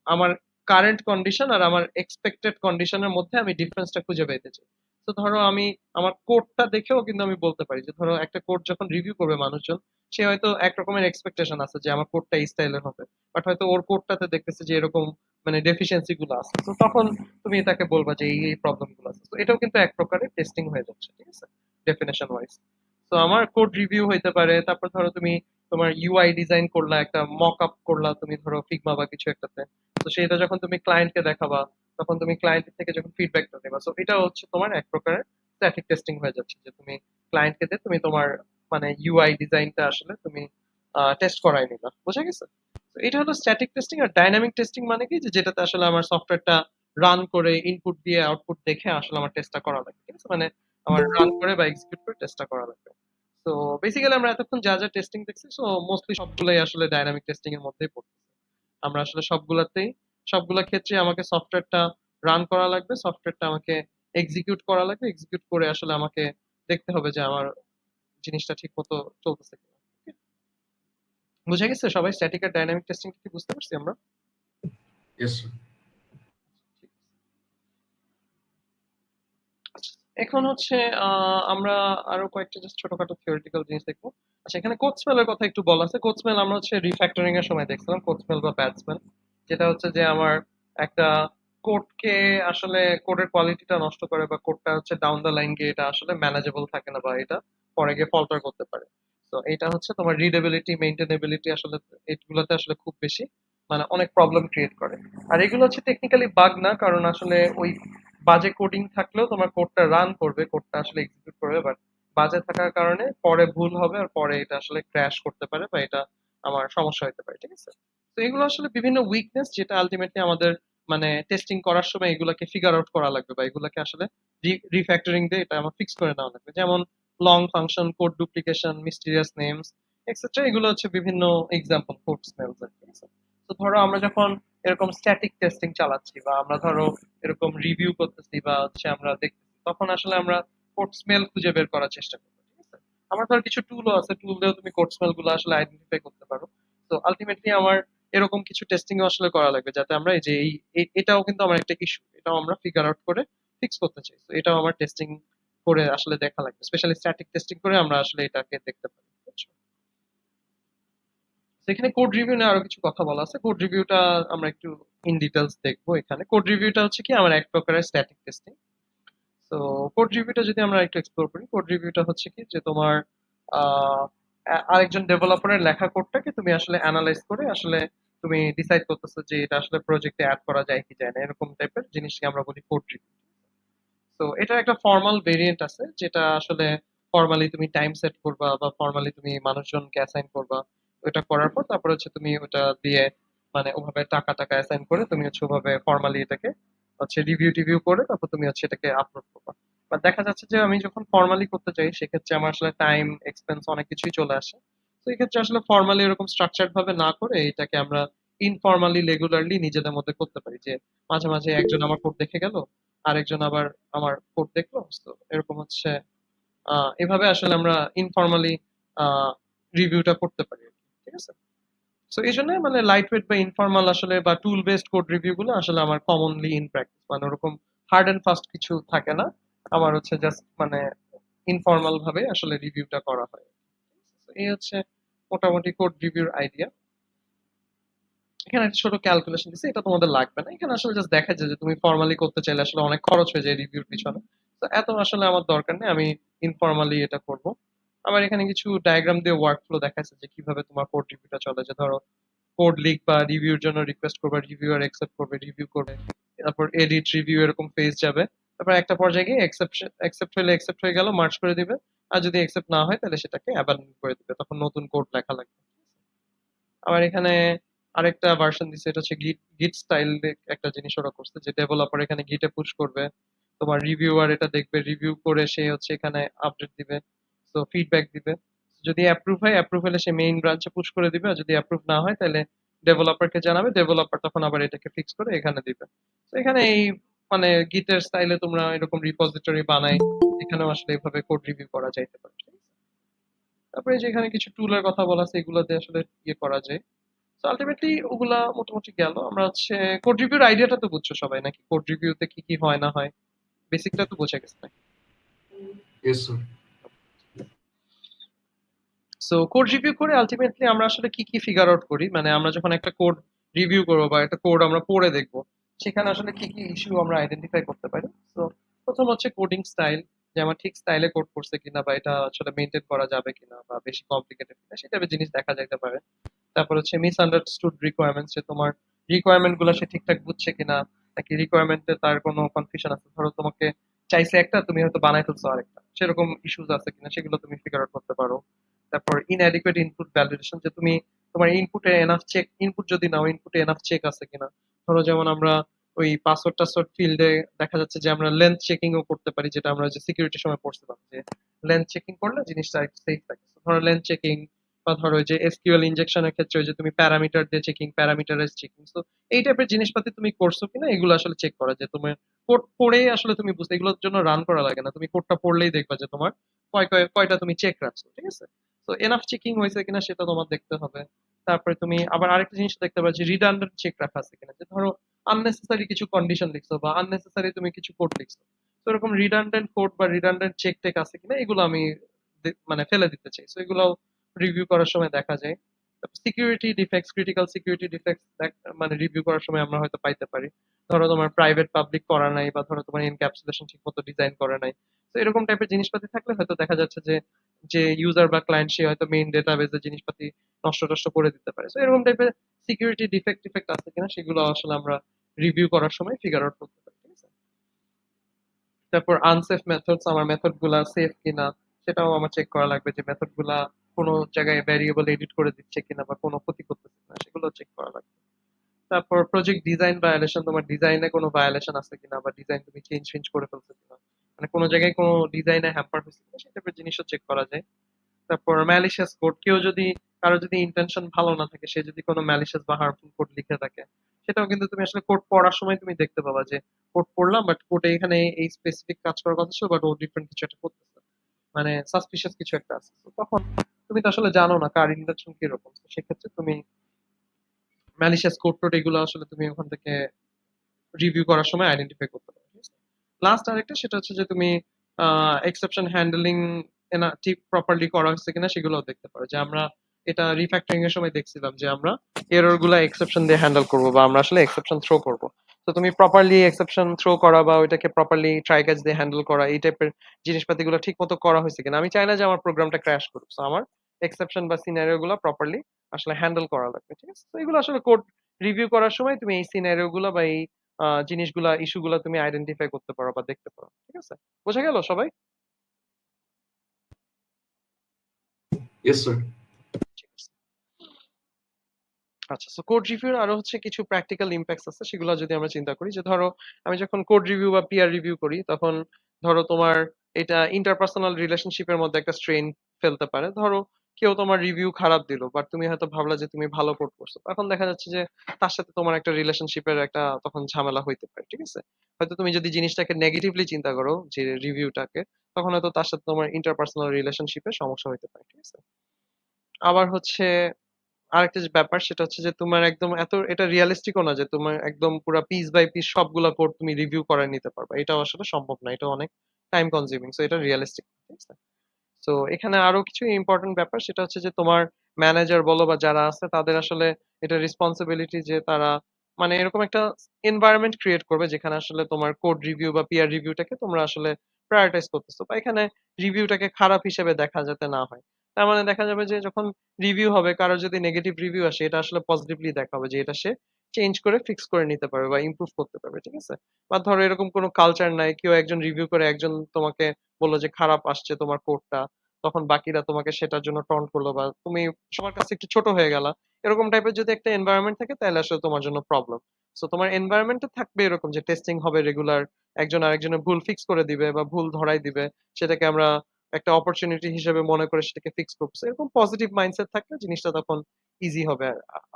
আমার কারেন্ট কন্ডিশন আর আমার এক্সপেক্টেড কন্ডিশনের মধ্যে আমি ডিফারেন্সটা খুঁজে পেতে চাই। তো ধরো আমি আমার কোডটা দেখেও কিন্তু আমি বলতে পারি যে ধরো একটা কোড যখন রিভিউ করবে মানুষজন, সে হয়তো এক রকমের এক্সপেকটেশন আছে যে আমার কোডটা এই স্টাইলের হবে, বাট হয়তো ওর কোডটাতে দেখতেছে যে এরকম মানে ডেফিসিয়েন্সি গুলো আছে, তো তখন তুমি তাকে বলবা যে এই এই প্রবলেম গুলো আছে। তো এটাও কিন্তু এক প্রকারের টেস্টিং হয়ে যাচ্ছে, ঠিক আছে, ডেফিনেশন ওয়াইজ। তো আমার কোড রিভিউ হইতে পারে, তারপর ধরো তুমি তোমার ইউআই ডিজাইন করলা, একটা মক আপ করলা তুমি ধরো ফিগমা বা কিছু একটাতে, তো সেটা যখন তুমি ক্লায়েন্টকে দেখাবা, তখন তুমি ক্লায়েন্টের থেকে যখন ফিডব্যাকটা নেবা, তো এটা হচ্ছে তোমার এক প্রকারের স্ট্যাটিক টেস্টিং হয়ে যাচ্ছে, যে তুমি ক্লায়েন্টকে দিয়ে তুমি তোমার মানে ইউআই ডিজাইনটা আসলে তুমি টেস্ট করাই নিলা, বুঝা গেছে। তো এটা হলো স্ট্যাটিক টেস্টিং। আর ডাইনামিক টেস্টিং মানে কি, যে যেটাতে আসলে আমার সফটওয়্যারটা রান করে ইনপুট দিয়ে আউটপুট দেখে আসলে আমার টেস্টটা করা লাগবে, ঠিক আছে, মানে আমার রান করে বা এক্সিকিউট করে টেস্টটা করা লাগবে। তো বেসিক্যালি আমরা এতক্ষণ যা যা টেস্টিং দেখছি, সো মোস্টলি সবগুলাই আসলে ডাইনামিক টেস্টিং এর মধ্যেই পড়তেছে। আমরা আসলে সবগুলা ক্ষেত্রে আমাকে সফটওয়্যারটা রান করা লাগবে, সফটওয়্যারটা আমাকে এক্সিকিউট করা লাগবে, এক্সিকিউট করে আসলে আমাকে দেখতে হবে যে আমার জিনিসটা ঠিক মতো চলতেছে কিনা। Okay? বুঝে গেছে সবাই? স্ট্যাটিক আর ডাইনামিক টেস্টিং কি বুঝতে পারছি আমরা? Yes sir. আচ্ছা, এখন হচ্ছে আমরা আরো কয়েকটা জাস্ট ছোটখাটো থিওরিটিক্যাল জিনিস দেখবো। আচ্ছা, এখানে কোড স্মেলের কথা একটু বলা আছে। কোড স্মেল আমরা হচ্ছে রিফ্যাক্টরিং এর সময় দেখছিলাম, কোড স্মেল বা ব্যাড স্মেল, যেটা হচ্ছে যে আমার একটা কোডকে আসলে কোডের কোয়ালিটিটা নষ্ট করে, বা কোডটা হচ্ছে ডাউন দ্য লাইন গিয়ে এটা আসলে ম্যানেজেবল থাকে না, বা এটা পরে গিয়ে ফল্টার করতে পারে। তো এটা হচ্ছে তোমার রিডেবিলিটি, মেইনটেনেবিলিটি আসলে এগুলোতে আসলে খুব বেশি মানে অনেক প্রবলেম ক্রিয়েট করে। আর এগুলো হচ্ছে টেকনিক্যালি বাগ না, কারণ আসলে ওই বাজে কোডিং থাকলেও তোমার কোডটা রান করবে, কোডটা আসলে এক্সিকিউট করবে, বাট বাজে থাকার কারণে পরে ভুল হবে, আর পরে এটা আসলে ক্র্যাশ করতে পারে, বা এটা আমার সমস্যা হতে পারে। ঠিক আছে? তো এগুলো আসলে বিভিন্ন উইকনেস, যেটা আলটিমেটলি আমাদের মানে টেস্টিং করার সময় এগুলাকে ফিগার আউট করা লাগবে, বা এগুলাকে আসলে রিফ্যাক্টরিং দিয়ে এটা আমার ফিক্স করে নেওয়া লাগবে। যেমন long function, code duplication, mysterious names etcetera, এগুলো হচ্ছে বিভিন্ন এক্সাম্পল কোড স্মেলস। ঠিক আছে? তো ধরো আমরা যখন এরকম স্ট্যাটিক টেস্টিং চালাচ্ছি, বা আমরা ধরো এরকম রিভিউ করতেছি, বা হচ্ছে আমরা দেখতেছি, তখন আসলে আমরা কোড স্মেল খুঁজে বের করার চেষ্টা করবো। ঠিক আছে? আমার ধর কিছু টুলও আছে, টুল দিয়েও তুমি কোড স্মেল গুলো আসলে আইডেন্টিফাই করতে পারো। তো আলটিমেটলি আমার এরকম কিছু টেস্টিং আসলে করা লাগবে, যাতে আমরা এই যে এটাও কিন্তু আমার একটা ইস্যু, এটাও আমরা ফিগার আউট করে ফিক্স করতে চাই। তো এটাও আমার টেস্টিং করে আসলে দেখা লাগবে, স্পেশালি স্ট্যাটিক টেস্টিং করে আমরা আসলে এটাকে দেখতে পারি। বুঝছো? সেখানে কোড রিভিউ নিয়ে আরো কিছু কথা বলা আছে। কোড রিভিউটা আমরা একটু ইন ডিটেলস দেখবো। এখানে কোড রিভিউটা হচ্ছে কি আমার এক প্রকারের স্ট্যাটিক টেস্টিং। তো কোড রিভিউটা যদি আমরা একটু এক্সপ্লোর করি, কোড রিভিউটা হচ্ছে কি যে তোমার আরেকজন ডেভেলপারের লেখা কোডটাকে তুমি আসলে অ্যানালাইজ করে আসলে তুমি ডিসাইড করতেছো যে এটা আসলে প্রজেক্টে অ্যাড করা যায় কি যায় না, এরকম টাইপের জিনিসকে আমরা বলি কোড রিভিউ। তো এটার একটা ফর্মাল ভেরিয়েন্ট আছে, যেটা আসলে ফর্মালি তুমি টাইম সেট করবা, বা ফর্মালি তুমি মানুষজনকে অ্যাসাইন করবা। ওটা করার পর তারপর হচ্ছে তুমি ওটা দিয়ে মানে ওভাবে টাকা টাকা অ্যাসাইন করে তুমি হচ্ছে ওভাবে ফর্মালি এটাকে হচ্ছে রিভিউ টিভিউ করে তারপর তুমি হচ্ছে এটাকে আপলোড করবা। বা দেখা যাচ্ছে যে আমি যখন ফর্মালি করতে চাই, সেক্ষেত্রে আমার আসলে টাইম এক্সপেন্স অনেক কিছুই চলে আসে। তো এই ক্ষেত্রে আসলে ফর্মালি এরকম স্ট্রাকচার্ড ভাবে না করে এটাকে আমরা ইনফর্মালি রেগুলারলি নিজেদের মধ্যে করতে পারি, যে মাঝে মাঝে একজন আমার কোড দেখে গেল, আরেকজন আবার আমার কোড দেখলো। তো এরকম হচ্ছে এভাবে আসলে আমরা ইনফর্মালি রিভিউটা করতে পারি আর কি। ঠিক আছে? সো এই জন্য মানে লাইট ওয়েট বা ইনফর্মাল আসলে বা টুল বেসড কোড রিভিউ গুলো আসলে আমার কমনলি ইন প্র্যাকটিস, মানে ওরকম হার্ড এন্ড ফাস্ট কিছু থাকে না। আমার হচ্ছে জাস্ট মানে ইনফর্মাল ভাবে আসলে রিভিউটা করা হয়। তো এই হচ্ছে মোটামুটি কোড রিভিউর আইডিয়া। এখানে একটা ছোট ক্যালকুলেশন দিছে, এটা তোমাদের লাগবে না। এখানে আসলে জাস্ট দেখা যায় যে তুমি ফর্মালি করতে চাইলে আসলে অনেক খরচ হয়ে যায় রিভিউর পিছনে। তো এত আসলে আমার দরকার নেই, আমি ইনফর্মালি এটা করব। আবার এখানে কিছু ডায়াগ্রাম দিয়ে ওয়ার্ক ফ্লো দেখাচ্ছে যে কিভাবে তোমার কোড রিভিউটা চলে। যে ধরো কোড লিক বা রিভিউর জন্য রিকোয়েস্ট করবে, রিভিউয়ার অ্যাকসেপ্ট করবে, রিভিউ করবে, তারপর এডিট, রিভিউ এরকম ফেজ যাবে। তারপর একটা পর্যায়ে গিয়ে অ্যাকসেপ্ট হলে অ্যাকসেপ্ট হয়ে গেল, মার্চ করে দিবে। আর যদি অ্যাকসেপ্ট না হয় তাহলে সেটাকে অ্যাবান্ডন করে দিবে, তখন নতুন কোড লেখা লাগবে। আবার এখানে আরেকটা ভার্সন দিছে, এটা হচ্ছে গিট গিট স্টাইল একটা জিনিস ওরা করছে, যে ডেভেলপার এখানে গিটে পুশ করবে, তোমার রিভিউয়ার এটা দেখবে, রিভিউ করে সে হচ্ছে এখানে আপডেট দিবে, তো ফিডব্যাক দিবে। যদি অ্যাপ্রুভ হয়, অ্যাপ্রুভ হলে সে মেইন ব্রাঞ্চে পুশ করে দিবে, আর যদি অ্যাপ্রুভ না হয় তাহলে ডেভেলপারকে জানাবে, ডেভেলপার তখন আবার এটাকে ফিক্স করে এখানে দিবে। তো এখানে এই মানে গিটের স্টাইলে তোমরা এরকম রিপোজিটরি বানাই, এখানেও আসলে এইভাবে কোড রিভিউ করা যাইতে পারে। ঠিক আছে? তারপরে যে এখানে কিছু টুলের কথা বলা আছে, এগুলোতে আসলে ইয়ে করা যায়। তো আলটিমেটলি ওগুলা মোটামুটি গেল। আমরা হচ্ছে কোড রিভিউর আইডিয়াটা তো বুঝছো সবাই নাকি? কোড রিভিউতে কি কি হয় না হয় বেসিকটা তো বোঝা গেছে নাকি? Yes sir. So code review করে আলটিমেটলি আমরা আসলে কি কি ফিগার আউট করি, মানে আমরা যখন একটা কোড রিভিউ করবো বা একটা কোড আমরা পড়ে দেখবো, সেখানে আসলে কি কি ইস্যু আমরা আইডেন্টিফাই করতে পারি। তো প্রথম হচ্ছে কোডিং স্টাইল, যে আমার ঠিক স্টাইলে কোড করছে কিনা, বা এটা আসলে মেনটেন করা যাবে কিনা, বা বেশি কমপ্লিকেটেড কিনা, সেই টাইপের জিনিস দেখা যাইতে পারে। তারপর হচ্ছে মিসআন্ডারস্টুড রিকোয়ারমেন্টস, যে তোমার রিকোয়ারমেন্ট গুলো সে ঠিকঠাক বুঝছে কিনা, নাকি রিকোয়ারমেন্টে তার কোনো কনফিউশন আছে। ধরো তোমাকে চাইছে একটা, তুমি হয়তো বানাই ফেলছো আরেকটা, সেরকম ইস্যুস আছে কিনা সেগুলো তুমি ফিগার আউট করতে পারো। তারপর ইনঅ্যাডিকুয়েট ইনপুট ভ্যালিডেশন, যে তুমি তোমার ইনপুটে এনাফ চেক, ইনপুট যদি নাও ইনপুটে এনাফ চেক আছে কিনা। ধরো যেমন আমরা ওই পাসওয়ার্ড টাসওয়ার্ড ফিল্ডে দেখা যাচ্ছে যে আমরা লেন্থ চেকিং ও করতে পারি, যেটা আমরা যে সিকিউরিটির সময় পড়ছিলাম, যে লেন্থ চেকিং করলে জিনিসটা একটু সেফ থাকে। ধরো লেন্থ চেকিং, বা ধরো ওই যে এসকিউএল ইনজেকশনের ক্ষেত্রে ওই যে তুমি প্যারামিটার দিয়ে চেকিং, প্যারামিটারাইজ চেকিং, তো এই টাইপের জিনিসপাতি তুমি করছো কিনা এগুলো আসলে চেক করা, যে তোমার কোড পড়েই আসলে তুমি বুঝতে, এগুলোর জন্য রান করা লাগে না, তুমি কোডটা পড়লেই দেখবা যে তোমার কয়টা তুমি চেক রাখছো, ঠিক আছে? তো এনাফ চেকিং হয়েছে কিনা সেটা তোমার দেখতে হবে। তারপরে তুমি আবার আরেকটা জিনিস দেখতে পাচ্ছি, রিডান্ডেন্ট চেক রাখা আছে কিনা, যে ধরো আননেসেসারি কিছু কন্ডিশন লিখছো বা আননেসেসারি তুমি কিছু কোড লিখছো, তো এরকম রিডান্ডেন্ট কোড বা রিডান্ডেন্ট চেক টেক আছে কিনা এগুলো আমি মানে ফেলে দিতে চাই, তো এগুলো রিভিউ করার সময় দেখা যায়। Security defects, critical security defects মানে রিভিউ করার সময় আমরা হয়তো পাইতে পারি। ধরো তোমার প্রাইভেট পাবলিক করা নাই, বা ধরো তোমার এনক্যাপসুলেশন ঠিক মতো ডিজাইন করা নাই, তো এরকম টাইপের জিনিসপাতি থাকলে হয়তো দেখা যাচ্ছে যে যে ইউজার বা ক্লায়েন্ট সে হয়তো মেইন ডেটাবেজে জিনিসপাতি নষ্ট টষ্ট করে দিতে পারে। তো এরকম টাইপের সিকিউরিটি ডিফেক্ট আছে কিনা সেগুলো আসলে আমরা রিভিউ করার সময় ফিগার আউট করতে পারি, ঠিক আছে? তারপর আনসেফ মেথডস, আমার মেথড গুলা সেফ কিনা সেটাও আমার চেক করা লাগবে, যে মেথড গুলা কোনো জায়গায় ভ্যারিয়েবল এডিট করে দিচ্ছে কিনা বা কোনো ক্ষতি করতেছে কিনা সেগুলো চেক করা লাগবে। তারপর প্রজেক্ট ডিজাইন ভায়োলেশন, তোমার ডিজাইনে কোনো ভায়োলেশন আছে কিনা বা ডিজাইন তুমি চেঞ্জ করে ফেলছো কিনা, মানে কোনো জায়গায় কোনো ডিজাইনে হ্যাম্পার হয়েছে কিনা সেই টাইপের জিনিসও চেক করা যায়। তারপর ম্যালিশিয়াস কোড, কারো যদি ইন্টেনশন ভালো না থাকে, সে যদি কোনো ম্যালিশিয়াস বা হার্মফুল কোড লিখে থাকে, সেটাও কিন্তু তুমি আসলে কোড পড়ার সময় তুমি দেখতে পাবা যে কোড পড়লাম বাট কোডে এখানে এই স্পেসিফিক কাজ করার কথা ছিল বাট ও ডিফারেন্ট কিছু একটা করতেছে, মানে সাসপিশিয়াস কিছু একটা আছে। তো তখন তুমি তো আসলে জানো না কার ইন্টেনশন কিরকম, তো সেক্ষেত্রে তুমি ম্যালিশিয়াস কোড টোড এগুলো আসলে তুমি ওখান থেকে রিভিউ করার সময় আইডেন্টিফাই করতে পারো। লাস্ট আরেকটা সেটা হচ্ছে যে তুমি এক্সেপশন হ্যান্ডলিং ঠিক প্রপারলি করা হচ্ছে কিনা সেগুলো দেখতে পারো, যে আমরা এটা রিফ্যাক্টরিং এর সময় দেখছিলাম যে আমরা এরর গুলা এক্সেপশন দিয়ে হ্যান্ডেল করবো বা আমরা আসলে এক্সেপশন থ্রো করবো। তো তুমি প্রপারলি এক্সেপশন থ্রো করা বা ওইটাকে প্রপারলি ট্রাই ক্যাচ দিয়ে হ্যান্ডেল করা, এই টাইপের জিনিসপাতি গুলো ঠিক মতো করা হয়েছে কিনা। আমি চাই না যে আমার প্রোগ্রামটা ক্র্যাশ করুক, তো আমার এক্সেপশন বা সিনারিও গুলো প্রপারলি আসলে হ্যান্ডেল করা লাগবে, ঠিক আছে? তো এগুলো আসলে কোড রিভিউ করার সময় তুমি এই সিনারিও গুলো বা এই জিনিসগুলা ইস্যুগুলা তুমি আইডেন্টিফাই করতে পারো বা দেখতে পারো, ঠিক আছে? বোঝা গেল সবাই? Yes sir. ঠিক আছে। আচ্ছা, সো কোড রিভিউর আরো হচ্ছে কিছু প্র্যাকটিক্যাল ইম্প্যাক্টস আছে, সেগুলো যদি আমরা চিন্তা করি, যে ধরো আমি যখন কোড রিভিউ বা পিয়ার রিভিউ করি তখন ধরো তোমার এটা ইন্টারপার্সোনাল রিলেশনশিপের মধ্যে একটা স্ট্রেন ফেলতে পারে। ধরো কেউ তোমার রিভিউ খারাপ দিল বাট তুমি হয়তো ভাবলা যে তুমি ভালো কোড করছো, এখন দেখা যাচ্ছে যে তার সাথে তোমার একটা রিলেশনশিপের একটা তখন ঝামেলা হইতে পারে, ঠিক আছে? হয়তো তুমি যদি জিনিসটাকে নেগেটিভলি চিন্তা করো, যে রিভিউটাকে, তখন হয়তো তার সাথে তোমার ইন্টারপার্সোনাল রিলেশনশিপে সমস্যা হইতে পারে, ঠিক আছে? আবার হচ্ছে আরেকটা যে ব্যাপার সেটা হচ্ছে যে তোমার একদম এত এটা রিয়েলিস্টিকও না যে তোমার একদম পুরো পিস বাই পিস সবগুলা কোড তুমি রিভিউ করে নিতে পারবে, এটাও আসলে সম্ভব না, এটা অনেক টাইম কনজিউমিং, সো এটা রিয়েলিস্টিক, ঠিক আছে? তো এখানে আরো কিছু ইম্পর্টেন্ট ব্যাপার সেটা হচ্ছে যে তোমার ম্যানেজার বলো বা যারা আছে তাদের আসলে এটা রেসপন্সিবিলিটি যে তারা মানে এরকম একটা এনভায়রনমেন্ট ক্রিয়েট করবে যেখানে আসলে তোমার কোড রিভিউ বা পিয়ার রিভিউটাকে তোমরা আসলে প্রায়োরিটাইজ করতেছো, বা এখানে রিভিউটাকে খারাপ হিসেবে দেখা যাতে না হয়। তার মানে দেখা যাবে যে যখন রিভিউ হবে, কারোর যদি নেগেটিভ রিভিউ আসে, এটা আসলে পজিটিভলি দেখা হবে যে এটা সে চেঞ্জ করে ফিক্স করে নিতে পারবে বা ইমপ্রুভ করতে পারবে, ঠিক আছে? বা ধরো এরকম কোনো কালচার নাই, কেউ একজন রিভিউ করে একজন তোমাকে বললো যে খারাপ আসছে তোমার কোডটা, তখন বাকিরা তোমাকে সেটার জন্য টন্ট করলো বা তুমি সবার কাছে একটু ছোট হয়ে গেলা, এরকম টাইপের যদি একটা এনভায়রনমেন্ট থাকে তাহলে আসলে তোমার জন্য প্রবলেম। সো তোমার এনভায়রনমেন্টে থাকবে এরকম যে টেস্টিং হবে রেগুলার, একজন আরেকজনের ভুল ফিক্স করে দিবে বা ভুল ধরাই দিবে, সেটাকে আমরা একটা অপরচুনিটি হিসেবে মনে করে সেটাকে ফিক্স করবো। So এরকম পজিটিভ মাইন্ডসেট থাকলে জিনিসটা তখন ইজি হবে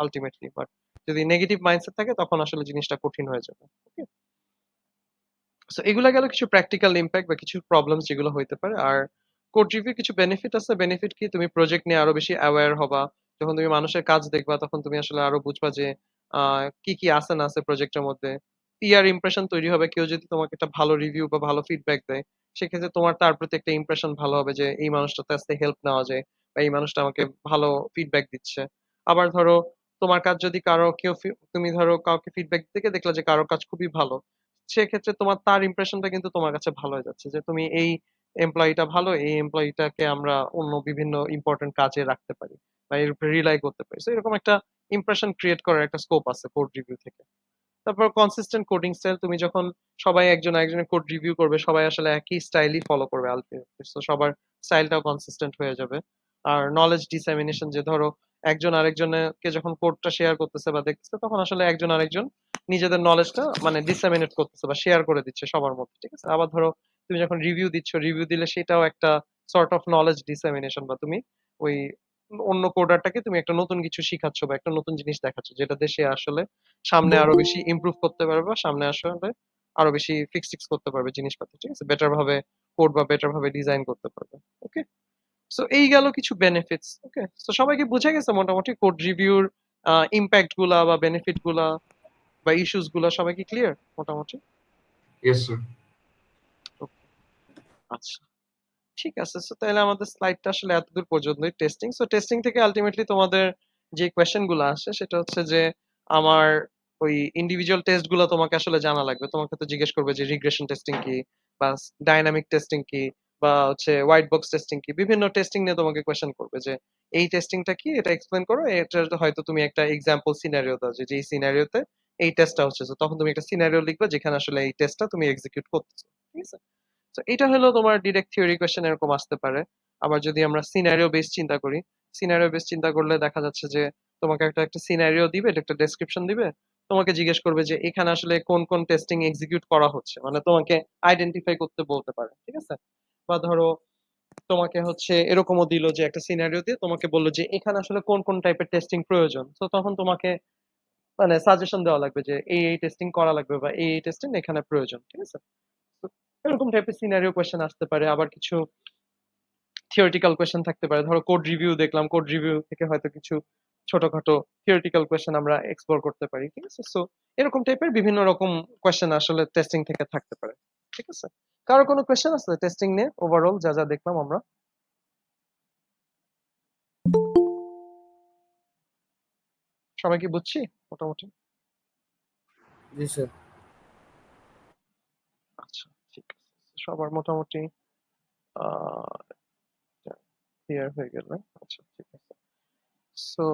আলটিমেটলি, বাট যদি নেগেটিভ মাইন্ডসেট থাকে তখন আসলে জিনিসটা কঠিন হয়ে যাবে। ওকে, সো এগুলা গেল কিছু প্র্যাকটিক্যাল ইম্প্যাক্ট বা কিছু প্রবলেমস যেগুলো হইতে পারে। আর কোড রিভিউ কিছু বেনিফিট আছে, বেনিফিট কি, তুমি প্রজেক্ট নিয়ে আরো বেশি অ্যাওয়্যার হবা, যখন তুমি মানুষের কাজ দেখবা তখন তুমি আসলে আরো বুঝবা যে কি কি আছে না আছে প্রজেক্টের মধ্যে। পিআর ইমপ্রেশন তৈরি হবে, কেউ যদি তোমাকে একটা ভালো রিভিউ বা ভালো ফিডব্যাক দেয় সেক্ষেত্রে তোমার তার প্রতি একটা ইমপ্রেশন ভালো হবে যে এই মানুষটার কাছ থেকে হেল্প নেওয়া যায় বা এই মানুষটা আমাকে ভালো ফিডব্যাক দিচ্ছে। আবার ধরো তোমার কাজ যদি তুমি ধরো কাউকে ফিডব্যাক থেকে দেখলা যে কারো কাজ খুবই ভালো, সেক্ষেত্রে তোমার তার ইমপ্রেশনটা কিন্তু তোমার কাছে ভালো হয়ে যাচ্ছে যে তুমি এই এমপ্লয়িটা ভালো, এই এমপ্লয়িটাকে আমরা অন্য বিভিন্ন ইম্পর্টেন্ট কাজে রাখতে পারি বা এর উপরে রিলাই করতে পারি। So এরকম একটা ইমপ্রেশন ক্রিয়েট করার একটা স্কোপ আছে কোড রিভিউ থেকে। তারপর কনসিস্টেন্ট কোডিং স্টাইল, তুমি যখন সবাই একজন আরেকজনের কোড রিভিউ করবে, সবাই আসলে একই স্টাইলই ফলো করবে আলটিমেটলি, তো সবার স্টাইলটাও কনসিস্টেন্ট হয়ে যাবে। আর নলেজ ডিসেমিনেশন, যে ধরো একজন আরেকজনকে যখন কোডটা শেয়ার করতেছে বা দেখতেছে তখন আসলে একজন আরেকজন নিজেদের নলেজটা মানে ডিসেমিনেট করতেছে বা শেয়ার করে দিচ্ছে সবার মধ্যে, ঠিক আছে? আবার ধরো তুমি যখন রিভিউ দিচ্ছ, রিভিউ দিলে সেটাও একটা সর্ট অফ নলেজ ডিসেমিনেশন, বা তুমি ওই অন্য কোডারটাকে তুমি একটা নতুন কিছু শিখাচ্ছ বা একটা নতুন জিনিস দেখাচ্ছ যেটাতে সে আসলে সামনে আরো বেশি ইমপ্রুভ করতে পারবে বা সামনে আসলে আরো বেশি ফিক্স করতে পারবে জিনিসপাতি, ঠিক আছে, বেটার ভাবে কোড বা বেটার ভাবে ডিজাইন করতে পারবে। ওকে, সো এই গেল কিছু বেনিফিটস। ওকে, সো সবাইকে বুঝে গেছে মোটামুটি কোড রিভিউর ইম্প্যাক্ট গুলা বা বেনিফিট গুলা বা ইস্যুস গুলা সবাই কি ক্লিয়ার মোটামুটি? Yes sir. আচ্ছা, ঠিক আছে। সো তাহলে আমাদের স্লাইডটা আসলে এতদূর পর্যন্তই টেস্টিং। সো টেস্টিং থেকে আলটিমেটলি তোমাদের যে কোয়েশ্চেন গুলো আসে সেটা হচ্ছে যে আমার ওই ইন্ডিভিজুয়াল টেস্ট গুলো তোমাকে আসলে জানা লাগবে। তোমাকে তো জিজ্ঞেস করবে যে রিগ্রেশন টেস্টিং কি বা ডাইনামিক টেস্টিং কি বা হচ্ছে হোয়াইট বক্স টেস্টিং কি, বিভিন্ন টেস্টিং নিয়ে তোমাকে কোয়েশ্চেন করবে যে এই টেস্টিংটা কি, এটা এক্সপ্লেন করো। এটা হয়তো তুমি একটা এক্সাম্পল সিনারিও দাও যে এই সিনারিওতে এই টেস্টটা হচ্ছে, তো তখন তুমি একটা সিনারিও লিখবে যেখানে আসলে এই টেস্টটা তুমি এক্সিকিউট করতেছো, ঠিক আছে। তো এটা হলো তোমার ডিরেক্ট থিওরি কোয়েশ্চেন, এরকম আসতে পারে। আবার যদি আমরা সিনারিও বেস চিন্তা করি, সিনারিও বেস চিন্তা করলে দেখা যাচ্ছে যে তোমাকে একটা সিনারিও দিবে, এটা একটা ডেসক্রিপশন দিবে, তোমাকে জিজ্ঞেস করবে যে এখানে আসলে কোন কোন টেস্টিং এক্সিকিউট করা হচ্ছে, মানে তোমাকে আইডেন্টিফাই করতে বলতে পারে, ঠিক আছে। বা ধরো তোমাকে হচ্ছে এরকমও দিল যে একটা সিনারিও দিয়ে তোমাকে বললো যে এখানে আসলে কোন কোন টাইপের টেস্টিং প্রয়োজন, তো তখন তোমাকে মানে সাজেশন দেওয়া লাগবে যে এই টেস্টিং করা লাগবে বা এই টেস্টিং এখানে প্রয়োজন, ঠিক আছে। তো এরকম টাইপের সিনারিও কোয়েশ্চেন আসতে পারে। আবার কিছু থিওরিটিক্যাল কোয়েশ্চেন থাকতে পারে, ধরো কোড রিভিউ দেখলাম, কোড রিভিউ থেকে হয়তো কিছু ছোটখাটো থিওরিটিক্যাল কোয়েশ্চেন আমরা এক্সপ্লোর করতে পারি, ঠিক আছে। সো এরকম টাইপের বিভিন্ন রকম কোয়েশ্চেন আসলে টেস্টিং থেকে থাকতে পারে, ঠিক আছে। কারো কোনো কোয়েশ্চেন আছে টেস্টিং নিয়ে ওভারঅল যা যা দেখলাম আমরা? সবাই কি বুঝছি মোটামুটি? জি স্যার। আচ্ছা, ঠিক আছে, সবার মোটামুটি আহ ক্লিয়ার হয়ে গেল। আচ্ছা, ঠিক আছে। সো